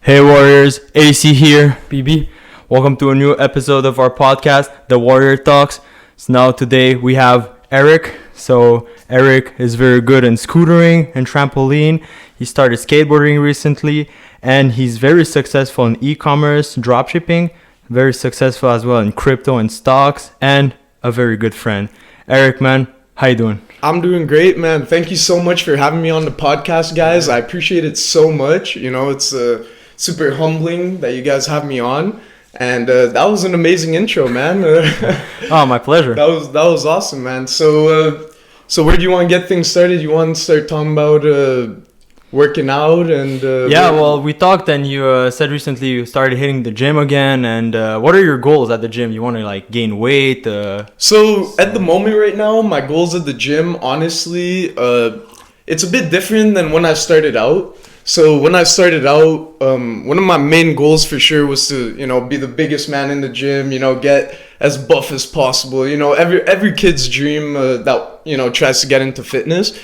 Hey Warriors, AC here, BB. Welcome to a new episode of our podcast, The Warrior Talks. So now today we have Erik. So Erik is very good in scootering and trampoline. He started skateboarding recently and he's very successful in e-commerce, dropshipping, very successful as well in crypto and stocks, and a very good friend. Erik, man, how you doing? I'm doing great, man. Thank you so much for having me on the podcast, guys. I appreciate it so much. You know, it's super humbling that you guys have me on. And that was an amazing intro, man. Oh, my pleasure. That was awesome, man. So where do you want to get things started? You want to start talking about working out and well, we talked and you said recently you started hitting the gym again. And what are your goals at the gym? You want to like gain weight? So at the moment right now, my goals at the gym, honestly, it's a bit different than when I started out. So when I started out, one of my main goals for sure was to, be the biggest man in the gym, get as buff as possible. Every kid's dream that, tries to get into fitness.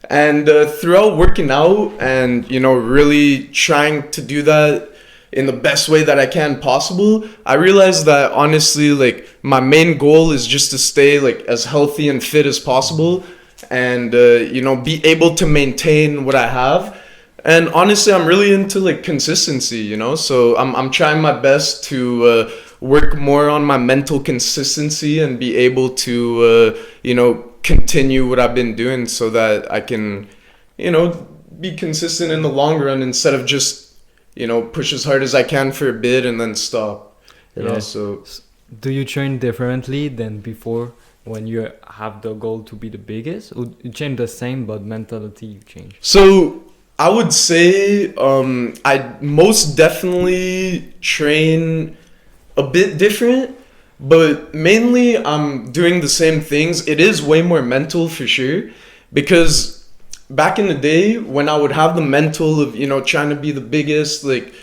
And throughout working out and, really trying to do that in the best way that I can possible, I realized that honestly, like my main goal is just to stay like as healthy and fit as possible and, be able to maintain what I have. And honestly, I'm really into like consistency, so I'm trying my best to work more on my mental consistency and be able to, continue what I've been doing so that I can, be consistent in the long run instead of just, push as hard as I can for a bit and then stop, so. Do you train differently than before when you have the goal to be the biggest? Or you change the same, but mentality you change? So I would say I most definitely train a bit different, but mainly I'm doing the same things. It is way more mental for sure, because back in the day when I would have the mental of, trying to be the biggest, like,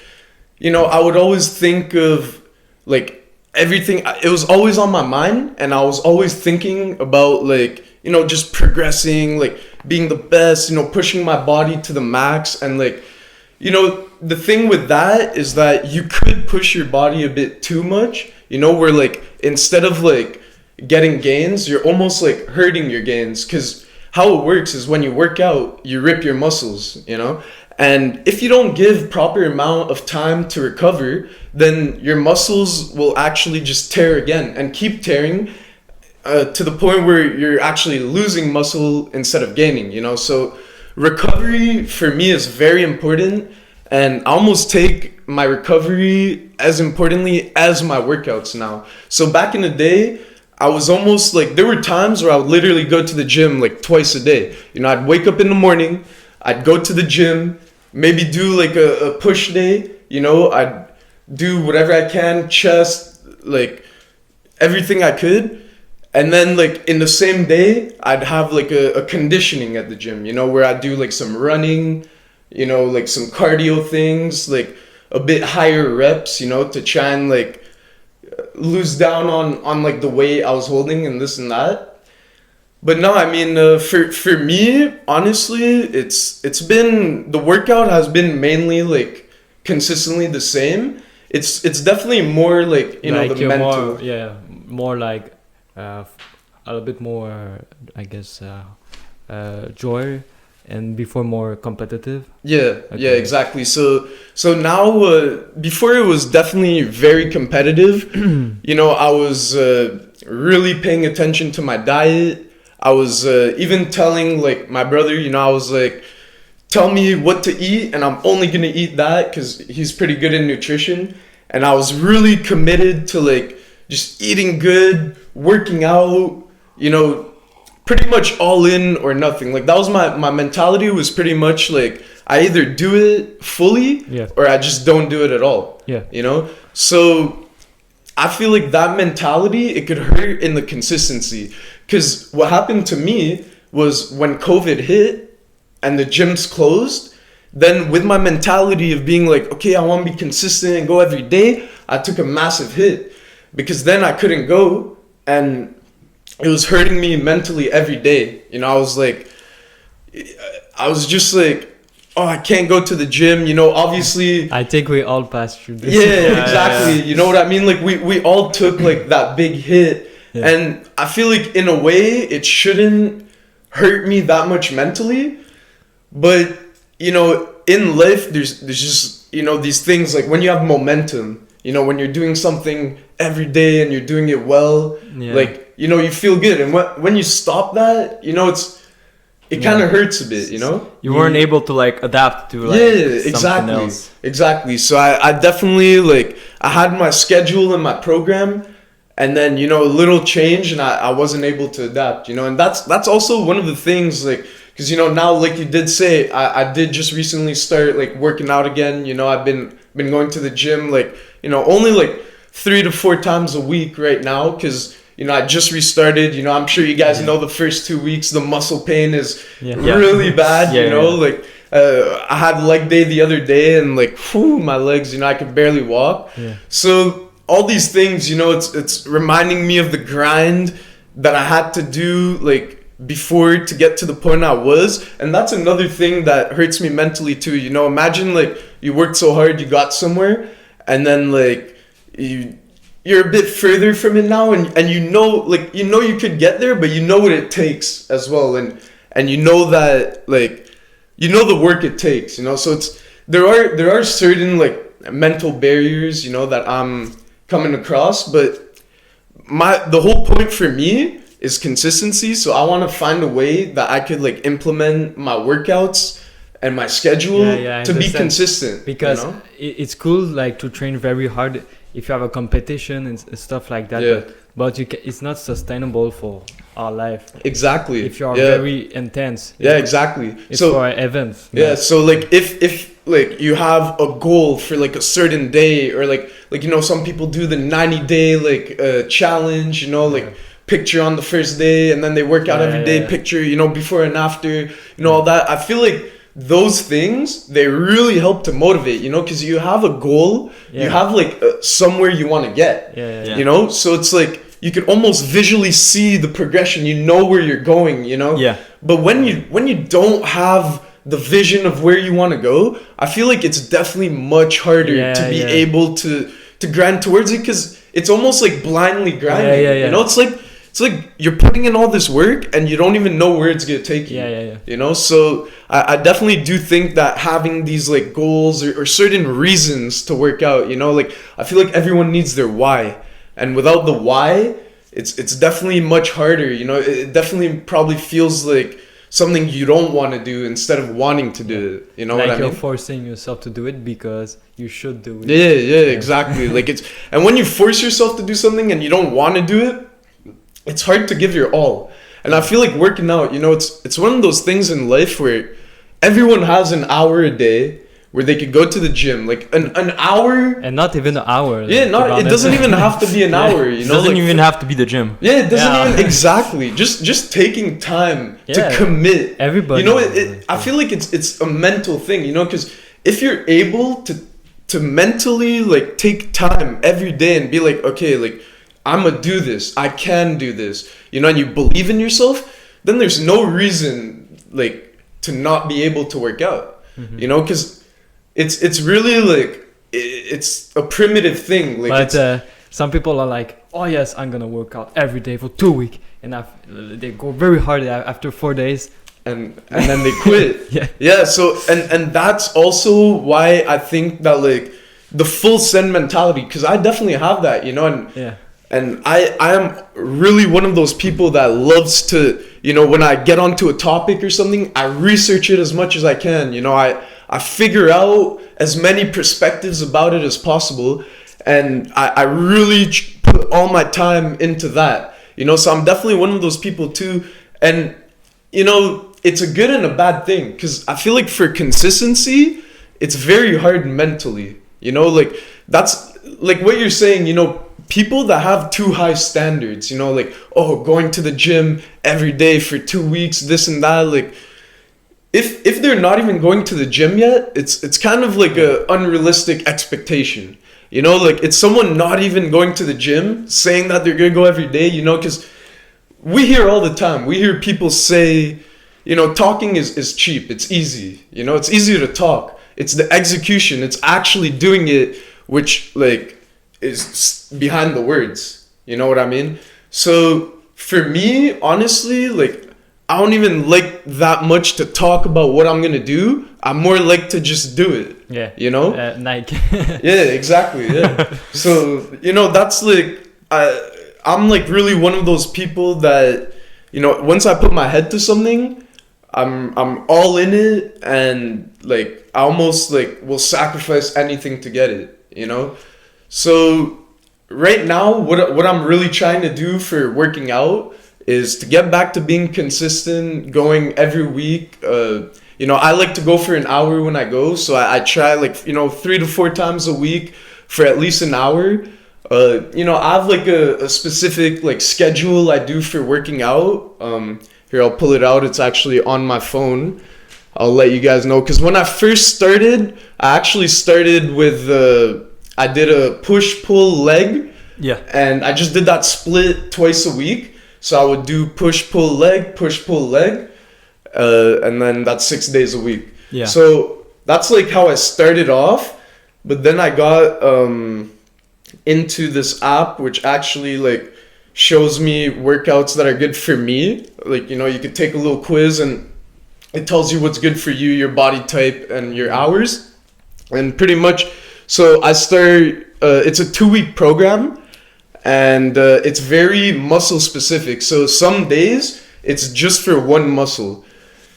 I would always think of like everything. It was always on my mind and I was always thinking about like, just progressing, like being the best, pushing my body to the max. And like, the thing with that is that you could push your body a bit too much, where like instead of like getting gains, you're almost like hurting your gains. Because how it works is when you work out, you rip your muscles, and if you don't give proper amount of time to recover, then your muscles will actually just tear again and keep tearing. To the point where you're actually losing muscle instead of gaining, So recovery for me is very important, and I almost take my recovery as importantly as my workouts now. So back in the day, I was almost like, there were times where I would literally go to the gym like twice a day. I'd wake up in the morning, I'd go to the gym, maybe do like a push day, I'd do whatever I can, chest, like everything I could. And then like in the same day, I'd have like a conditioning at the gym, where I do like some running, like some cardio things, like a bit higher reps, to try and like lose down on like the weight I was holding and this and that. But no, I mean, for me, honestly, it's been, the workout has been mainly like consistently the same. It's definitely more like, like the mental. More like a little bit more, I guess, joy, and before more competitive. Yeah, exactly. So now, before it was definitely very competitive. I was really paying attention to my diet. I was even telling like my brother, I was like, tell me what to eat and I'm only gonna eat that because he's pretty good in nutrition. And I was really committed to like just eating good, working out, pretty much all in or nothing. Like that was my mentality, was pretty much like I either do it fully or I just don't do it at all. So I feel like that mentality, it could hurt in the consistency. Because what happened to me was when COVID hit and the gyms closed, then with my mentality of being like, okay, I want to be consistent and go every day, I took a massive hit. Because then I couldn't go and it was hurting me mentally every day. I was just like, oh, I can't go to the gym, you know, obviously. I think we all passed through this. Yeah, exactly. You know what I mean? Like we all took like that big hit, and I feel like in a way it shouldn't hurt me that much mentally, but you know, in life there's just, you know, these things like when you have momentum, you know, when you're doing something every day and you're doing it well, like, you know, you feel good, and when you stop that, you know, it kind of hurts a bit, you know? You weren't able to like adapt to like something else. Exactly. So I definitely like, I had my schedule and my program, and then, you know, a little change and I wasn't able to adapt, you know? And that's also one of the things, like, because, you know, now, like you did say, I did just recently start like working out again, you know? I've been going to the gym, like, you know, only like 3 to 4 times a week right now, because, you know, I just restarted, you know, I'm sure you guys know the first 2 weeks, the muscle pain is really bad, you know, like, I had leg day the other day, and like, whew, my legs, you know, I could barely walk. So all these things, you know, it's reminding me of the grind that I had to do, like, before to get to the point I was. And that's another thing that hurts me mentally too, you know? Imagine like you worked so hard, you got somewhere, and then like you're a bit further from it now, and you know, like, you know, you could get there, but you know what it takes as well, and you know that, like, you know the work it takes, you know. So there are certain like mental barriers, you know, that I'm coming across, but the whole point for me is consistency. So I want to find a way that I could like implement my workouts and my schedule to be consistent, because you know? It's cool like to train very hard if you have a competition and stuff like that, but it's not sustainable for our life. Exactly. If you are very intense. Exactly. It's so for events. So like if like you have a goal for like a certain day, or like you know, some people do the 90-day like challenge, you know, like picture on the first day, and then they work out every day, picture, you know, before and after, you know, all that. I feel like those things, they really help to motivate, you know, because you have a goal, you have like somewhere you want to get, you know, so it's like you can almost visually see the progression, you know where you're going, you know. But when you don't have the vision of where you want to go, I feel like it's definitely much harder to be able to grind towards it, because it's almost like blindly grinding, you know. It's like you're putting in all this work and you don't even know where it's gonna take you. You know, so I definitely do think that having these like goals or certain reasons to work out, you know, like I feel like everyone needs their why, and without the why, it's definitely much harder. You know, it definitely probably feels like something you don't want to do instead of wanting to do it. You know, like what I mean? You're forcing yourself to do it because you should do it. Exactly. Like and when you force yourself to do something and you don't want to do it, it's hard to give your all. And I feel like working out, you know, it's one of those things in life where everyone has an hour a day where they could go to the gym, like an hour, and not even an hour. It doesn't even have to be an hour. You know, it doesn't even have to be the gym. It doesn't even exactly. Just taking time to commit. Everybody, you know, I feel like it's a mental thing. You know, because if you're able to mentally like take time every day and be like, okay, like, I'm gonna do this, I can do this, you know, and you believe in yourself, then there's no reason like to not be able to work out, you know, because it's really like it's a primitive thing. Like, but some people are like, oh yes, I'm gonna work out every day for 2 weeks, and they go very hard after 4 days, and then they quit. So and that's also why I think that like the full send mentality, because I definitely have that, you know, and I am really one of those people that loves to, you know, when I get onto a topic or something, I research it as much as I can. You know, I figure out as many perspectives about it as possible. And I really put all my time into that. You know, so I'm definitely one of those people too. And, you know, it's a good and a bad thing, because I feel like for consistency, it's very hard mentally. You know, like that's like what you're saying, you know, people that have too high standards, you know, like, oh, going to the gym every day for 2 weeks, this and that, like, if they're not even going to the gym yet, it's kind of like a unrealistic expectation, you know, like it's someone not even going to the gym saying that they're gonna go every day, you know, because we hear all the time, we hear people say, talking is cheap. It's easy. It's easy to talk. It's the execution. It's actually doing it, which like is behind the words. You know what I mean? So for me, honestly, like I don't even like that much to talk about what I'm gonna do. I'm more like to just do it. Yeah. Nike. Yeah, exactly. Yeah. So that's like I'm like really one of those people that once I put my head to something, I'm all in it, and like I almost like will sacrifice anything to get it. So right now, what I'm really trying to do for working out is to get back to being consistent, going every week. I like to go for an hour when I go, so I try like 3 to 4 times a week for at least an hour. I have like a specific like schedule I do for working out. Here, I'll pull it out. It's actually on my phone. I'll let you guys know, because when I first started, I actually started with I did a push-pull leg. Yeah. And I just did that split twice a week. So I would do push-pull leg, and then that's 6 days a week. Yeah. So that's like how I started off. But then I got into this app, which actually like shows me workouts that are good for me. Like, you could take a little quiz and it tells you what's good for you, your body type and your hours. And pretty much, so I start, it's a 2-week program, and it's very muscle specific. So some days it's just for one muscle.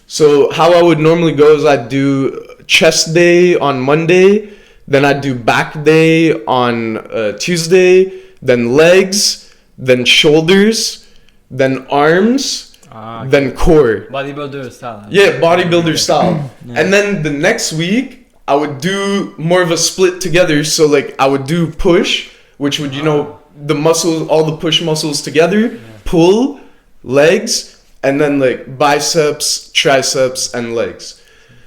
So how I would normally go is I'd do chest day on Monday, then I'd do back day on Tuesday, then legs, then shoulders, then arms, then core. Bodybuilder style. Yeah, bodybuilder style. Yeah. And then the next week, I would do more of a split together. So like I would do push, which would, the muscles, all the push muscles together, pull, legs, and then like biceps, triceps, and legs.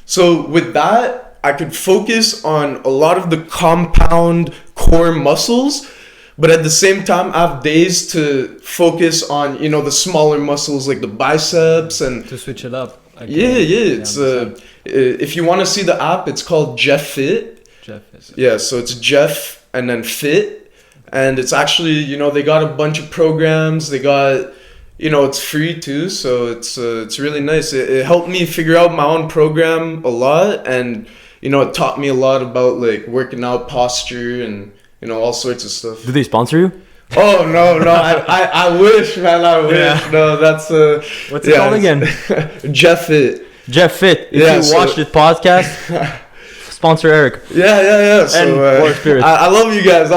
So with that, I could focus on a lot of the compound core muscles, but at the same time, I have days to focus on, the smaller muscles like the biceps and to switch it up. Yeah. It's if you want to see the app, it's called Jeff Fit. Yeah, so it's Jeff and then Fit, and it's actually they got a bunch of programs. They got it's free too, so it's really nice. It helped me figure out my own program a lot, and it taught me a lot about like working out, posture, and all sorts of stuff. Do they sponsor you? Oh no! I wish, man. I wish. Yeah. No, that's what's it called again? Jeff Fit. Jeff Fit. If you watch this podcast, sponsor Erik. Yeah. So I love you guys.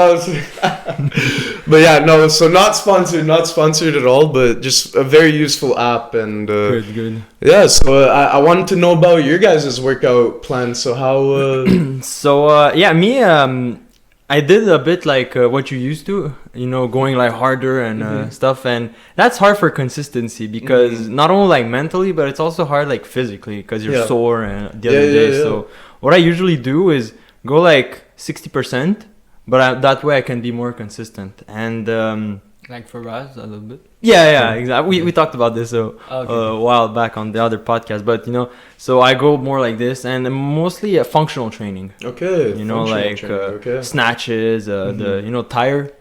But yeah, no. So not sponsored at all. But just a very useful app, and good. Yeah. So I wanted to know about your guys' workout plan. So how? Me. I did a bit like what you used to, going like harder and stuff, and that's hard for consistency because not only like mentally, but it's also hard like physically because you're sore and the other day. So what I usually do is go like 60%, but that way I can be more consistent. And like for us a little bit. Yeah, exactly. We talked about this a while back on the other podcast, but so I go more like this, and mostly a functional training. Okay. Snatches, the tire.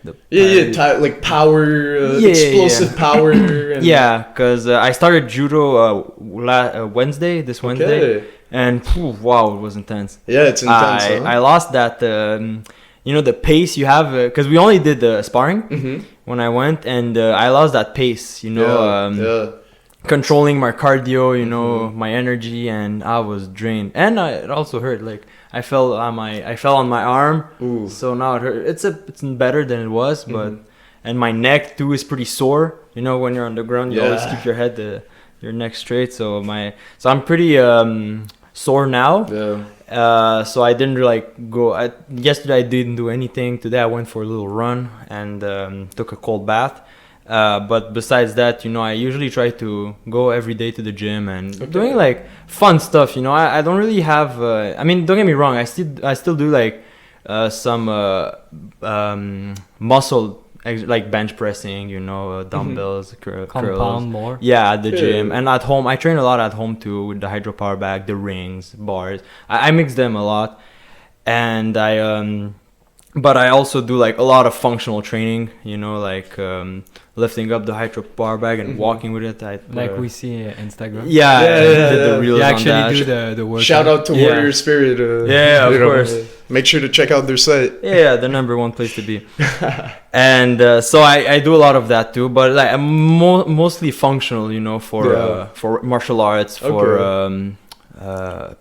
Tire, like power, explosive power. And because I started judo Wednesday, and wow, it was intense. Yeah, it's intense. I lost that. The pace you have, because we only did the sparring when I went, and I lost that pace, controlling my cardio, my energy, and I was drained, and it also hurt. Like I fell on my arm. Ooh. So now it hurt. It's better than it was, but and my neck too is pretty sore. When you're on the ground, you always keep your head, your neck straight. So I'm pretty sore now. Yeah. So I didn't go. Yesterday I didn't do anything. Today I went for a little run and took a cold bath. But besides that, I usually try to go every day to the gym and doing like fun stuff. I don't really have. Don't get me wrong. I still do like some muscle like bench pressing, dumbbells, curls. Compound more. Yeah, at the gym and at home. I train a lot at home too with the hydro power bag, the rings, bars. I mix them a lot, and but I also do like a lot of functional training. Like lifting up the hydro power bag and walking with it. Like we see Instagram. Yeah, did the reels You on actually that. do the work. Shout out to Warrior Spirit. Yeah, of course. Make sure to check out their site. Yeah, the number one place to be. And so I do a lot of that too, but like I'm mostly functional, for martial arts, for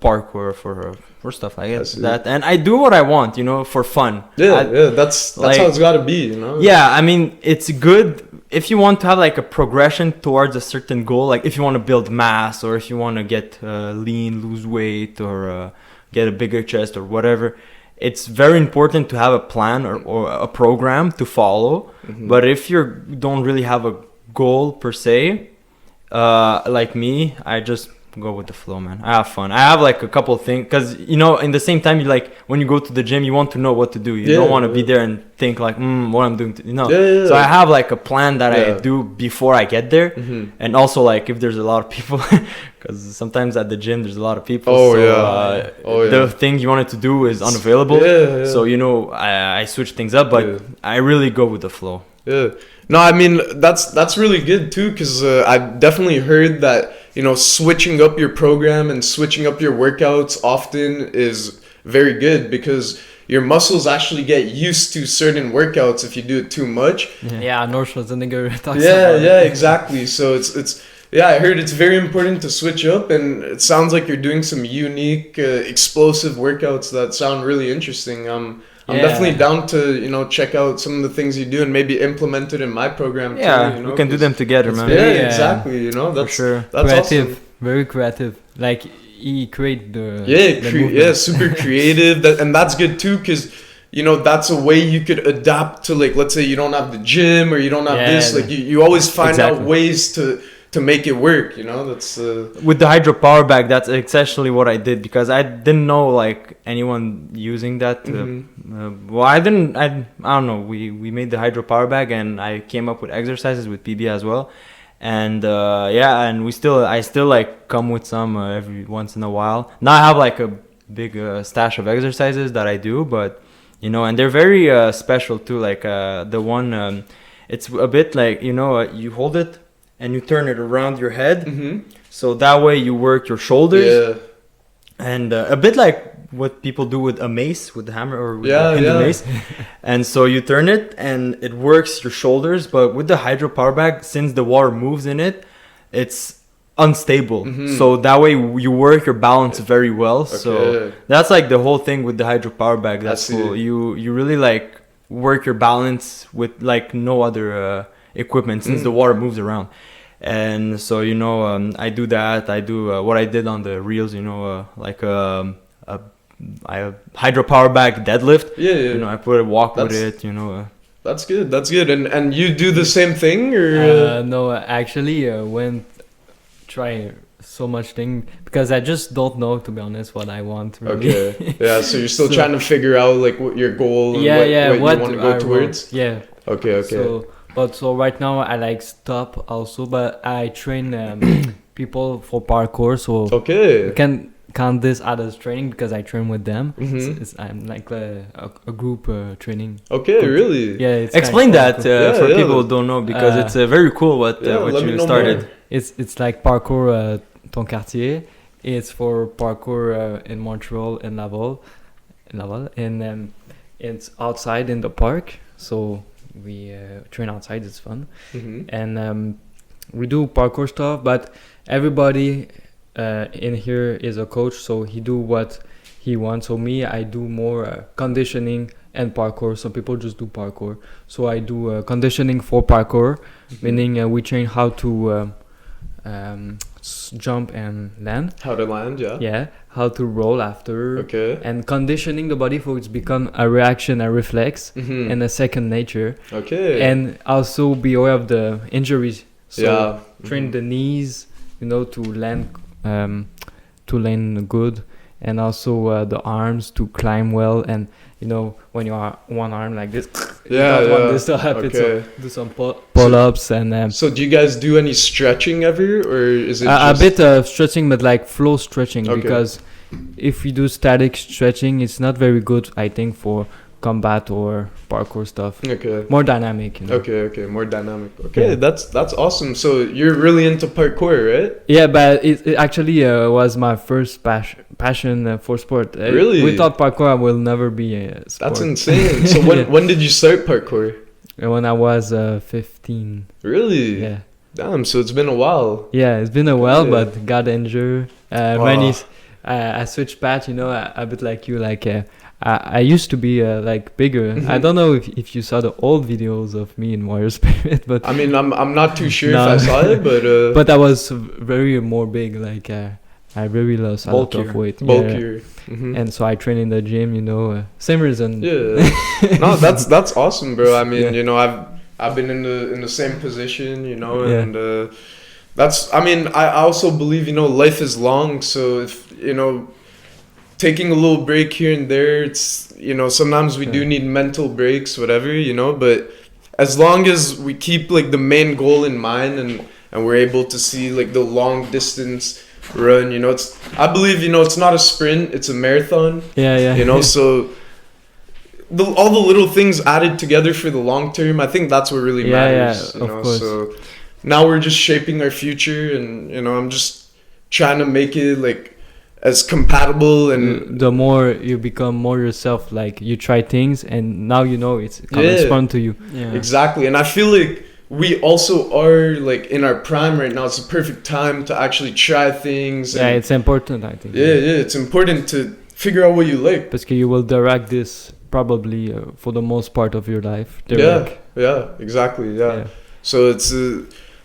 parkour, for stuff like that. And I do what I want, for fun. That's like, how it's got to be, Yeah, I mean, it's good if you want to have like a progression towards a certain goal, like if you want to build mass or if you want to get lean, lose weight, or get a bigger chest or whatever. It's very important to have a plan or a program to follow. But if you don't really have a goal per se, like me, I just go with the flow, man. I have fun. I have like a couple of things because in the same time, you like when you go to the gym, you want to know what to do. You don't want to be there and think like what I'm doing So I have like a plan that I do before I get there. And also like if there's a lot of people, because sometimes at the gym there's a lot of people, the thing you wanted to do is unavailable. So I switch things up, but I really go with the flow. No, I mean that's really good too, because I definitely heard that switching up your program and switching up your workouts often is very good, because your muscles actually get used to certain workouts if you do it too much. Yeah, Arnold Schwarzenegger talks about it. Exactly. So it's I heard it's very important to switch up, and it sounds like you're doing some unique, explosive workouts that sound really interesting. I'm definitely down to check out some of the things you do and maybe implement it in my program too. We can do them together, man. Exactly. That's for sure. That's creative, awesome. Very creative. Like he create the super creative. And that's good too, because that's a way you could adapt to, like, let's say you don't have the gym or you don't have this. Like you always find out ways to make it work. That's with the hydro power bag. That's essentially what I did, because I didn't know like anyone using that. Well, I don't know. We made the hydro power bag, and I came up with exercises with PB as well. And and I still like come with some every once in a while. Now I have like a big stash of exercises that I do, but and they're very special too. Like the one, it's a bit like you hold it and you turn it around your head, so that way you work your shoulders, and a bit like what people do with a mace, with the hammer or with the mace. And so you turn it and it works your shoulders, but with the hydro power bag, since the water moves in it, it's unstable. So that way you work your balance very well. So that's like the whole thing with the hydro power bag. That's cool. You really like work your balance with like no other equipment, since the water moves around. And so I do that. I do what I did on the reels, like a hydro power bag deadlift. I put a walk with it. That's good. And you do the same thing, or no, actually when try so much thing, because I just don't know, to be honest, what I want really. So you're still trying to figure out like what your goal and what you want to go towards. Okay. So right now I like stop also, but I train people for parkour, so you can count this as training because I train with them. I'm like a group training. Really? Yeah. Explain that for people who don't know, because it's very cool what you started. More. It's like parkour ton quartier. It's for parkour in Montreal and Laval, and it's outside in the park. So we train outside. It's fun, and we do parkour stuff. But everybody in here is a coach, so he do what he wants. So me, I do more conditioning and parkour. Some people just do parkour, so I do conditioning for parkour, meaning we train how to jump and land. How to land, how to roll after. And conditioning the body for it's become a reaction, a reflex, and a second nature. And also be aware of the injuries. Train the knees, to land good, and also the arms to climb well. And you know, when you are one arm like this, you don't want this to happen. Okay. So do some pull-ups and. So do you guys do any stretching ever, or is it A bit of stretching, but like flow stretching, Okay. because if you do static stretching, it's not very good, I think, for combat or parkour stuff. Okay. More dynamic, you know. Okay, more dynamic. Okay, Yeah. that's awesome. So you're really into parkour, right? Yeah, but it actually was my first passion for sport. Really? Without parkour, I will never be a sport. That's insane. So when did you start parkour? When I was 15. Really? Yeah. Damn, so it's been a while. Yeah, it's been a while, Yeah. but got injured. I switched path, you know, a bit like you. Like I used to be like bigger. Mhm. I don't know if you saw the old videos of me in Warrior Spirit, but I mean, I'm not too sure No. if I saw it, but but I was very more big. Like I really lost a lot of Bulkier. weight. Yeah. bulkier. Mhm. And so I train in the gym, you know. Same reason. Yeah. No, that's awesome, bro. I mean, Yeah. you know, I've been in the same position, you know, Yeah. and I mean, I also believe, you know, life is long, so if, you know, taking a little break here and there, it's, you know, sometimes we do Yeah. need mental breaks, whatever, you know, but as long as we keep like the main goal in mind and we're able to see like the long distance run, you know, I believe, you know, it's not a sprint, it's a marathon. Yeah. You know, so all the little things added together for the long term, I think that's what really Yeah, matters. yeah, You of know, course. so now we're just shaping our future, and you know, I'm just trying to make it like as compatible and the more you become more yourself, like you try things, and now you know it's comes Yeah. fun to you. Yeah. exactly. And I feel like we also are like in our prime right now. It's the perfect time to actually try things. Yeah, And it's important, I think. yeah, it's important to figure out what you like. Because you will direct this probably for the most part of your life. Yeah, exactly. Yeah. So it's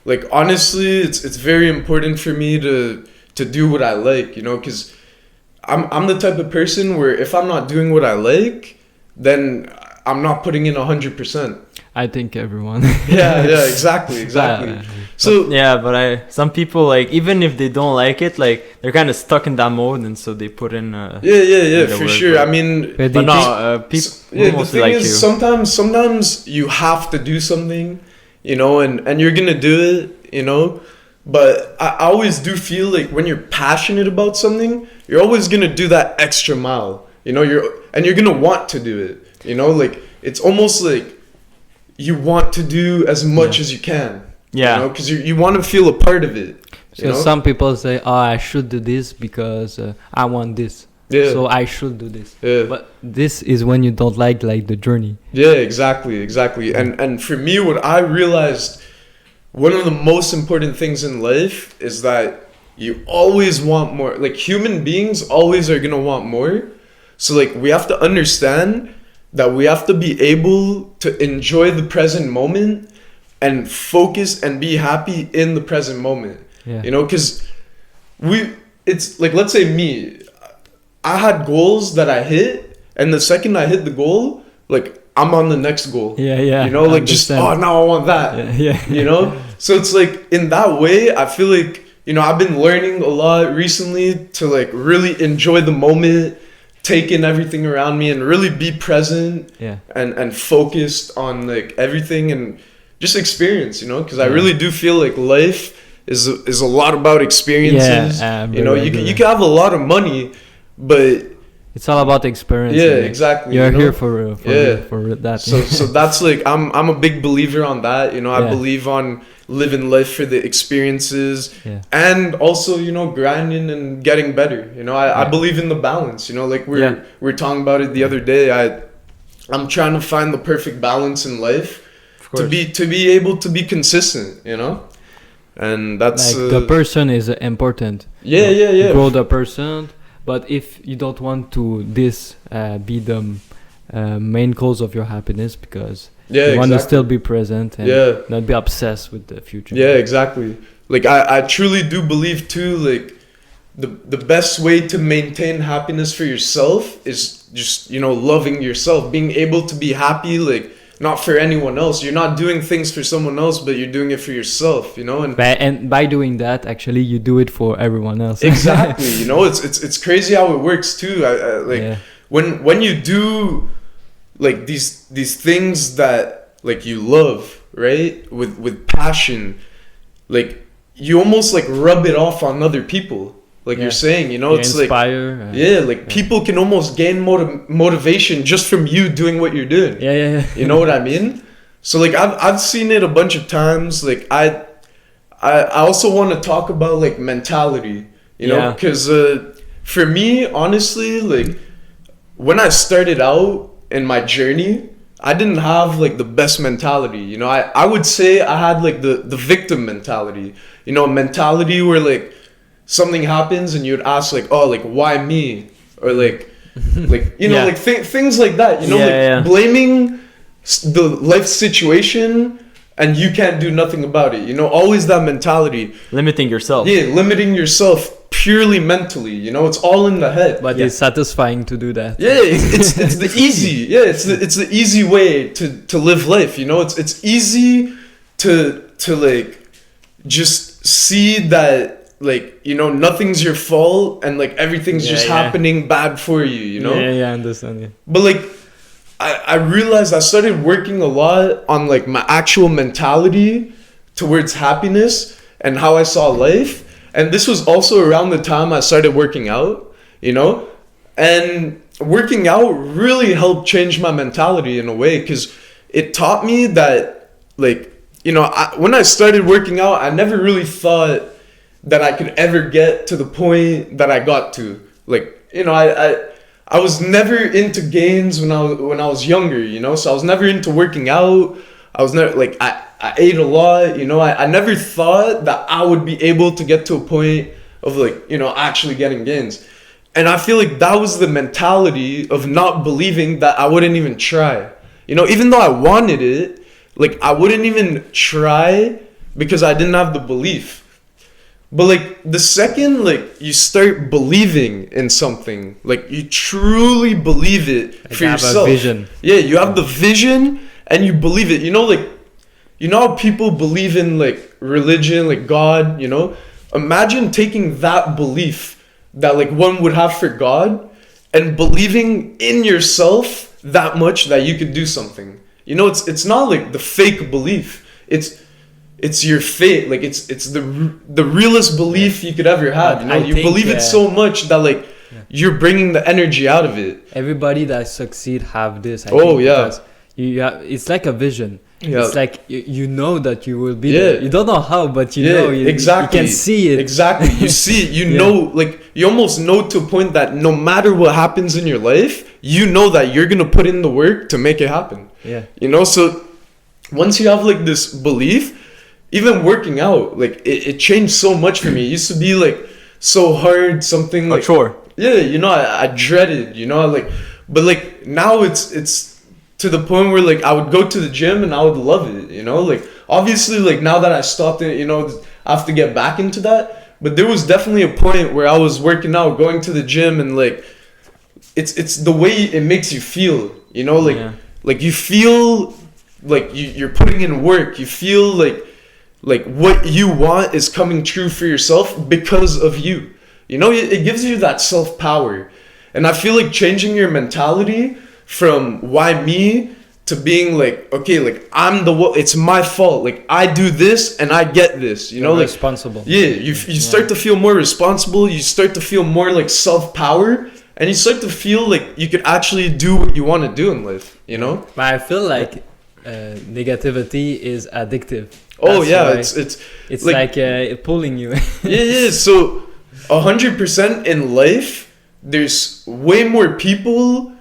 like honestly, it's very important for me to do what I like, you know, because I'm the type of person where if I'm not doing what I like, then I'm not putting in 100%. I think everyone. Yeah, exactly. So Yeah, but some people, like, even if they don't like it, like, they're kind of stuck in that mode, and so they put in yeah, the for work, sure. but- I mean, But but they no, people yeah, the mostly thing like is, you. sometimes you have to do something, you know, and you're gonna do it, you know. But I always do feel like when you're passionate about something, you're always gonna do that extra mile, you know. You're gonna want to do it, you know. Like it's almost like you want to do as much as you can, Yeah. you know, because you want to feel a part of it. So You know? some people say, "Oh, I should do this because I want this, Yeah. so I should do this." Yeah. But this is when you don't like the journey. Yeah, exactly. And for me, what I realized, one of the most important things in life is that you always want more. Like human beings always are gonna want more. So like we have to understand that we have to be able to enjoy the present moment and focus and be happy in the present moment. Yeah. You know, because it's like, let's say me, I had goals that I hit, and the second I hit the goal, like I'm on the next goal. Yeah. You know, I like just, understand. now I want that. Yeah. You know? So it's like in that way, I feel like, you know, I've been learning a lot recently to like really enjoy the moment, take in everything around me and really be present Yeah. and focused on like everything and just experience, you know, because I Yeah. really do feel like life is a lot about experiences. Yeah, you know, very you can have a lot of money, but It's all about experience. yeah, and exactly. You're you know? here for that. So that's like I'm a big believer on that. You know, I Yeah. believe on living life for the experiences Yeah. and also, you know, grinding and getting better. You know, I Yeah. believe in the balance. You know, like Yeah. we're talking about it the other day. I'm trying to find the perfect balance in life Of course. to be able to be consistent. You know, and that's Like the person is important. yeah. Grow the person, but if you don't want to be the main cause of your happiness, because Yeah, you want to exactly. still be present and Yeah. not be obsessed with the future. Yeah, exactly. Like I truly do believe too, like the best way to maintain happiness for yourself is just, you know, loving yourself, being able to be happy, like not for anyone else. You're not doing things for someone else, but you're doing it for yourself, you know. And by doing that, actually, you do it for everyone else. Exactly, you know, it's crazy how it works too. When you do like these things that like you love, right, with passion, like you almost like rub it off on other people. Like you're saying, you know, you it's inspire, people can almost gain motivation just from you doing what you're doing. Yeah. You know what I mean? So like I've seen it a bunch of times. Like I also want to talk about like mentality, you know, because for me, honestly, like when I started out in my journey, I didn't have like the best mentality. You know, I would say I had like the victim mentality. You know, a mentality where like something happens and you'd ask like, oh, like why me, or like you know, like things like that, you know, blaming the life situation and you can't do nothing about it, you know, always that mentality, limiting yourself, limiting yourself purely mentally, you know, it's all in the head, but it's satisfying to do that. It's the easy it's the easy way to live life, you know. It's easy to like just see that, like, you know, nothing's your fault and like everything's just happening bad for you, you know. I understand. Yeah. But like I realized I started working a lot on like my actual mentality towards happiness and how I saw life. And this was also around the time I started working out, you know. And working out really helped change my mentality in a way, because it taught me that, like, you know, when I started working out, I never really thought that I could ever get to the point that I got to. Like, you know, I was never into gains when I was younger, you know, so I was never into working out. I was never like, I ate a lot, you know. I never thought that I would be able to get to a point of like, you know, actually getting gains. And I feel like that was the mentality of not believing that I wouldn't even try. You know, even though I wanted it, like I wouldn't even try because I didn't have the belief. But like the second like you start believing in something, like you truly believe it like for yourself. Have a vision. Yeah, you have the vision and you believe it. You know, like, you know how people believe in like religion, like God, you know? Imagine taking that belief that like one would have for God and believing in yourself that much that you could do something. You know, it's not like the fake belief. It's your faith. Like it's the realest belief you could ever have. You know, you believe it so much that like you're bringing the energy out of it. Everybody that succeed have this. I think, because it's like a vision. Yeah. It's like you know that you will be there. You don't know how, but you know exactly. You can see it. Exactly. You see it. You know, like you almost know to a point that no matter what happens in your life, you know that you're gonna put in the work to make it happen. Yeah. You know, so once you have like this belief, even working out, like it changed so much for me. It used to be like so hard, something like a chore. Yeah, you know, I dreaded, you know, like, but like now it's to the point where like I would go to the gym and I would love it, you know, like obviously like now that I stopped it, you know, I have to get back into that. But there was definitely a point where I was working out, going to the gym, and like it's the way it makes you feel, you know, like like you feel like you're putting in work. You feel like what you want is coming true for yourself because of you. You know, it gives you that self-power. And I feel like changing your mentality from why me to being like, okay, like it's my fault. Like I do this and I get this, you know, like responsible. Yeah, you start to feel more responsible. You start to feel more like self-power, and you start to feel like you could actually do what you want to do in life, you know? But I feel like negativity is addictive. Oh yeah, it's like pulling you. yeah. So 100% in life, there's way more people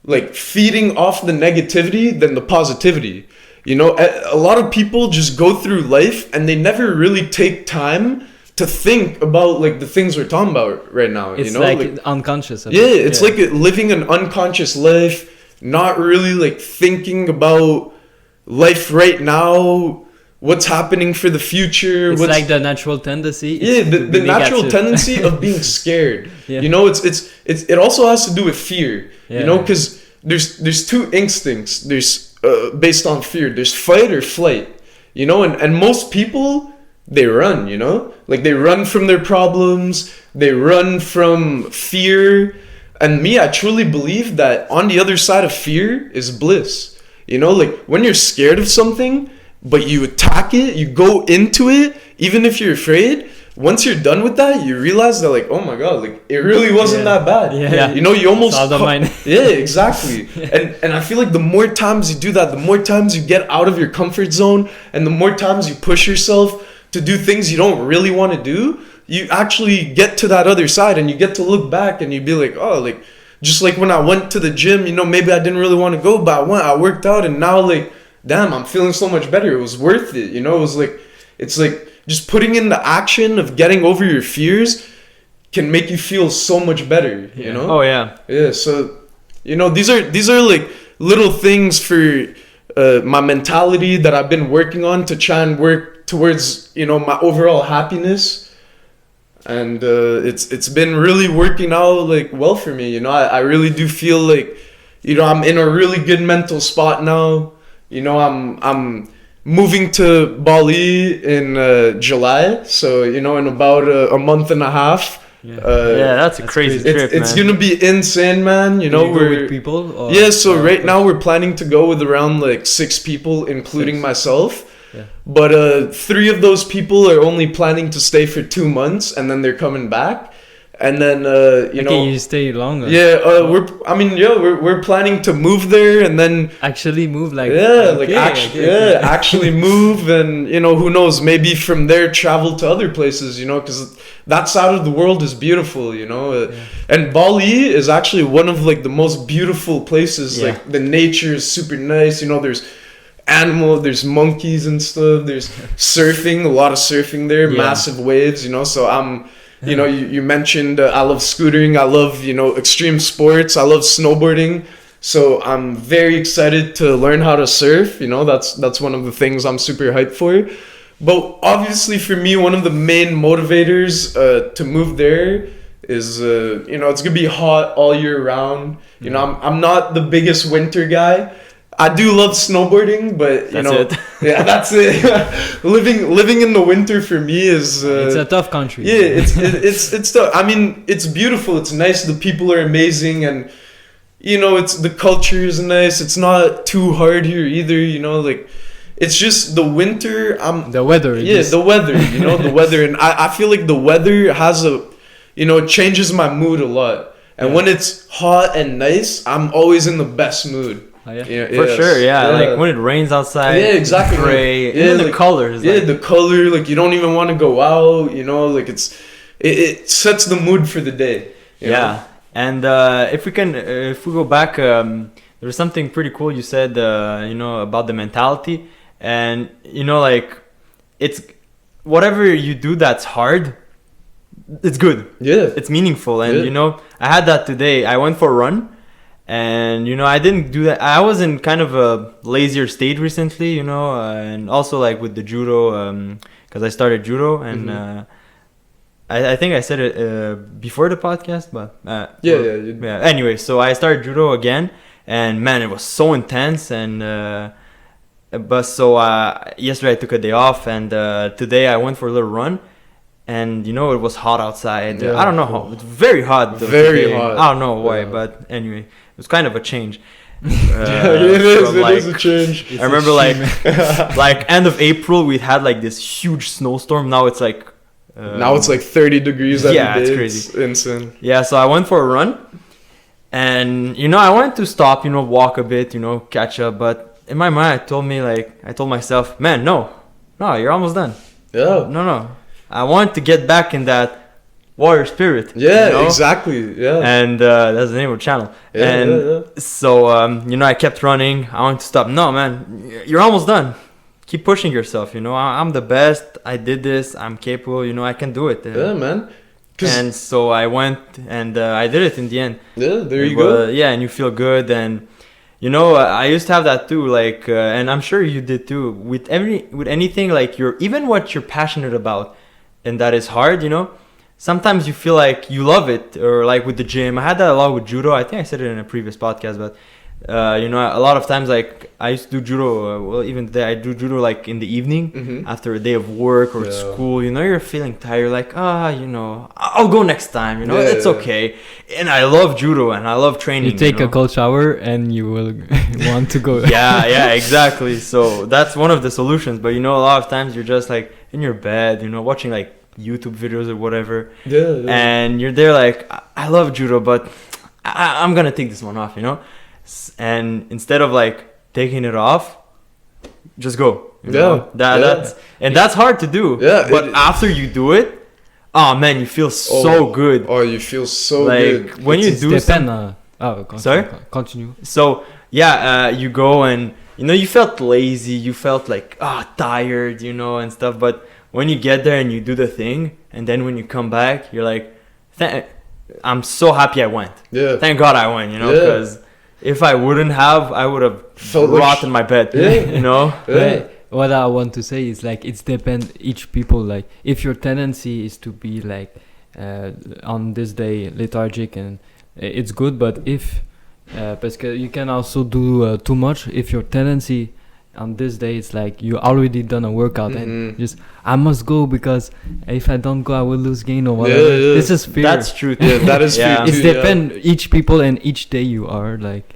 like feeding off the negativity than the positivity. You know, a lot of people just go through life and they never really take time to think about like the things we're talking about right now. It's, you know, like unconscious. It's like living an unconscious life, not really like thinking about life right now. What's happening for the future? It's like the natural tendency. Yeah, the natural tendency of being scared. You know, it also has to do with fear. You know, because there's two instincts. There's based on fear. There's fight or flight, you know, and most people, they run, you know, like they run from their problems, they run from fear. And me, I truly believe that on the other side of fear is bliss, you know, like when you're scared of something, but you attack it, you go into it, even if you're afraid. Once you're done with that, you realize that, like, oh my god, like it really wasn't that bad. Yeah. You know, you almost yeah, exactly. And I feel like the more times you do that, the more times you get out of your comfort zone, and the more times you push yourself to do things you don't really want to do, you actually get to that other side, and you get to look back and you be like, oh, like just like when I went to the gym, you know, maybe I didn't really want to go, but I worked out, and now, like, damn, I'm feeling so much better. It was worth it, you know. It was like, it's like just putting in the action of getting over your fears can make you feel so much better, you know? Oh, yeah. Yeah, so, you know, these are like little things for my mentality that I've been working on to try and work towards, you know, my overall happiness. And it's been really working out, like, well for me, you know? I really do feel like, you know, I'm in a really good mental spot now. You know, I'm moving to Bali in July, so, you know, in about a month and a half. Yeah, that's a crazy trip, it's gonna be insane, man. You know, we're with people. Or, yeah, so right now we're planning to go with around like 6 people, including myself. Yeah. But 3 of those people are only planning to stay for 2 months, and then they're coming back. And then you know, you stay longer. Yeah, we're planning to move there, and then actually move, like, actually move, and, you know, who knows, maybe from there travel to other places, you know, because that side of the world is beautiful, you know. And Bali is actually one of, like, the most beautiful places. Like, the nature is super nice, you know. There's there's monkeys and stuff. There's surfing, a lot of surfing there, massive waves, you know. So you know, you mentioned I love scootering, I love, you know, extreme sports, I love snowboarding. So I'm very excited to learn how to surf, you know. That's one of the things I'm super hyped for. But obviously for me, one of the main motivators to move there is, you know, it's gonna be hot all year round. You know, I'm not the biggest winter guy. I do love snowboarding, but that's it. living in the winter for me is it's a tough country. Yeah, it's tough. I mean, it's beautiful. It's nice. The people are amazing, and, you know, it's the culture is nice. It's not too hard here either. You know, like, it's just the winter. The weather. The weather. You know, the weather, and I feel like the weather has it changes my mood a lot. And when it's hot and nice, I'm always in the best mood. Oh, yeah. For sure, like when it rains outside, exactly, gray, and even the colors, the color, like, you don't even want to go out, you know, like it sets the mood for the day, you know? And if we go back, there's something pretty cool you said, you know, about the mentality, and, you know, like, it's whatever you do that's hard, it's good, it's meaningful. And you know, I had that today. I went for a run. And, you know, I didn't do that. I was in kind of a lazier state recently, you know, and also, like, with the judo, because I started judo, and I think I said it before the podcast, but anyway, so I started judo again, and, man, it was so intense. And yesterday I took a day off, and today I went for a little run. And, you know, it was hot outside. I don't know how. It's very hot. Very hot. I don't know why, but anyway, it was kind of a change. It is a change. I remember, like end of April, we had, like, this huge snowstorm. Now it's like... now it's like 30 degrees every day. It's crazy. It's insane. Yeah, so I went for a run. And, you know, I wanted to stop, you know, walk a bit, you know, catch up. But in my mind, I told myself, man, no, you're almost done. Yeah. No. I want to get back in that warrior spirit. Yeah, you know? exactly. Yeah. And that's the name of the channel. So, you know, I kept running. I wanted to stop. No, man, you're almost done. Keep pushing yourself. You know, I'm the best. I did this. I'm capable. You know, I can do it. Yeah, man. And so I went and I did it in the end. Yeah, there you go. Yeah, and you feel good. And, you know, I used to have that too. Like, and I'm sure you did too. With anything, like, even what you're passionate about, and that is hard, you know, sometimes you feel like you love it. Or like with the gym, I had that a lot with judo. I think I said it in a previous podcast, but You know, a lot of times, like, I used to do judo. Well, even today, I do judo like in the evening after a day of work or school. You know, you're feeling tired, like, you know, I'll go next time. You know, it's okay. And I love judo and I love training. You take a cold shower and you will want to go. yeah, exactly. So that's one of the solutions. But you know, a lot of times you're just like in your bed, you know, watching like YouTube videos or whatever. And you're there like, I love judo, but I'm gonna take this one off, you know. And instead of like taking it off, just go. You know? That's hard to do. But after you do it, oh man, you feel so good. Oh, you feel so like, good. When you do sorry? Continue. So you go and you know, you felt lazy, you felt like tired, you know, and stuff. But when you get there and you do the thing, and then when you come back, you're like, I'm so happy I went. Thank God I went, you know, because if I wouldn't have, I would have rot in my bed, you know? What I want to say is like, it's depend each people. Like, if your tendency is to be like on this day lethargic, and it's good, but if because you can also do too much. If your tendency on this day it's like you already done a workout and just I must go because if I don't go I will lose gain or whatever. This is fear. That's true. That is fear too. It's depend each people and each day you are like.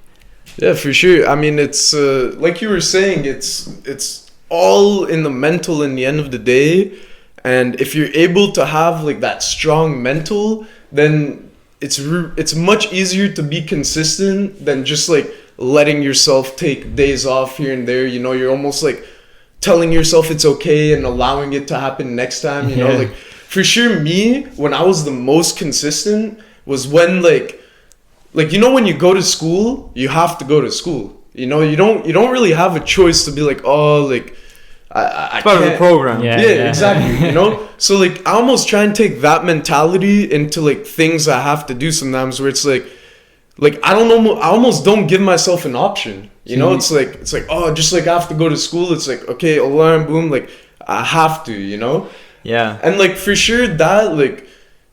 Yeah, for sure. I mean, it's like you were saying, it's all in the mental in the end of the day. And if you're able to have like that strong mental, then it's much easier to be consistent than just like letting yourself take days off here and there. You know, you're almost like telling yourself it's okay and allowing it to happen next time. You know, like for sure, me, when I was the most consistent was when like you know, when you go to school, you have to go to school. You know, you don't really have a choice to be like, oh, like I part of the program. Yeah, exactly. You know, so like I almost try and take that mentality into like things I have to do sometimes, where it's like I don't know, I almost don't give myself an option. You know, it's like oh, just like I have to go to school. It's like, okay, alarm, boom, like I have to. You know. Yeah. And like for sure that like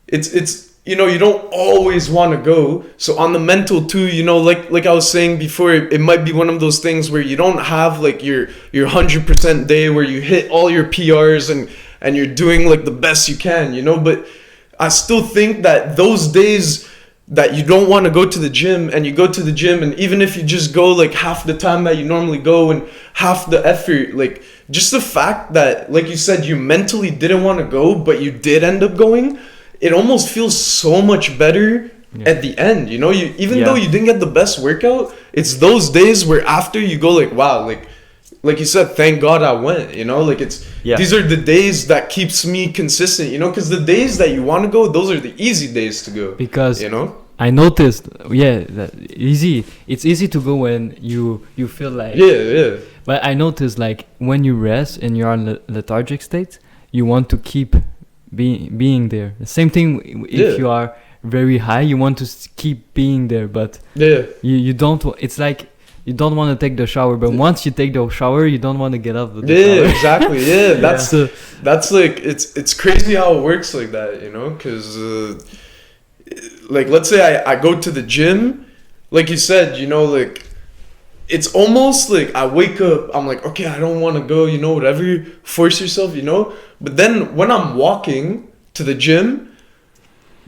it's. You know, you don't always want to go. So on the mental too, you know, like I was saying before, it might be one of those things where you don't have like your 100% day where you hit all your PRs and you're doing like the best you can, you know. But I still think that those days that you don't want to go to the gym and you go to the gym, and even if you just go like half the time that you normally go and half the effort, like just the fact that, like you said, you mentally didn't want to go, but you did end up going, it almost feels so much better at the end, you know. You even though you didn't get the best workout, it's those days where after you go like, wow, like you said, thank God I went, you know. Like it's these are the days that keeps me consistent, you know, because the days that you want to go, those are the easy days to go, because you know. I noticed that it's easy to go when you feel like but I noticed like when you rest and you're on lethargic state, you want to keep being there. The same thing if you are very high, you want to keep being there, but you don't. It's like you don't want to take the shower, but once you take the shower, you don't want to get up. Exactly. That's like it's crazy how it works like that, you know, because like let's say I go to the gym, like you said, you know, like it's almost like I wake up, I'm like, okay, I don't want to go, you know, whatever, force yourself, you know. But then when I'm walking to the gym,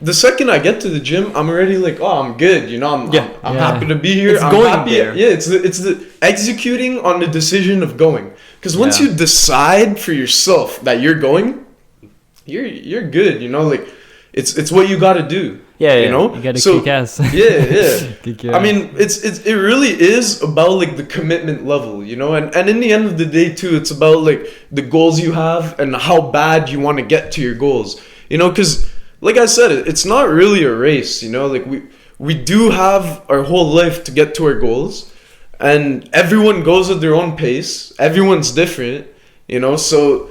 the second I get to the gym, I'm already like, oh, I'm good, you know, I'm happy to be here. I'm going happy. there. Yeah, it's the executing on the decision of going. Because once you decide for yourself that you're going, you're good, you know, like it's what you got to do. You know, you gotta kick ass. I mean, it really is about like the commitment level, you know, and in the end of the day too, it's about like the goals you have and how bad you want to get to your goals, you know, because like I said, it's not really a race, you know, like we do have our whole life to get to our goals, and everyone goes at their own pace. Everyone's different, you know, so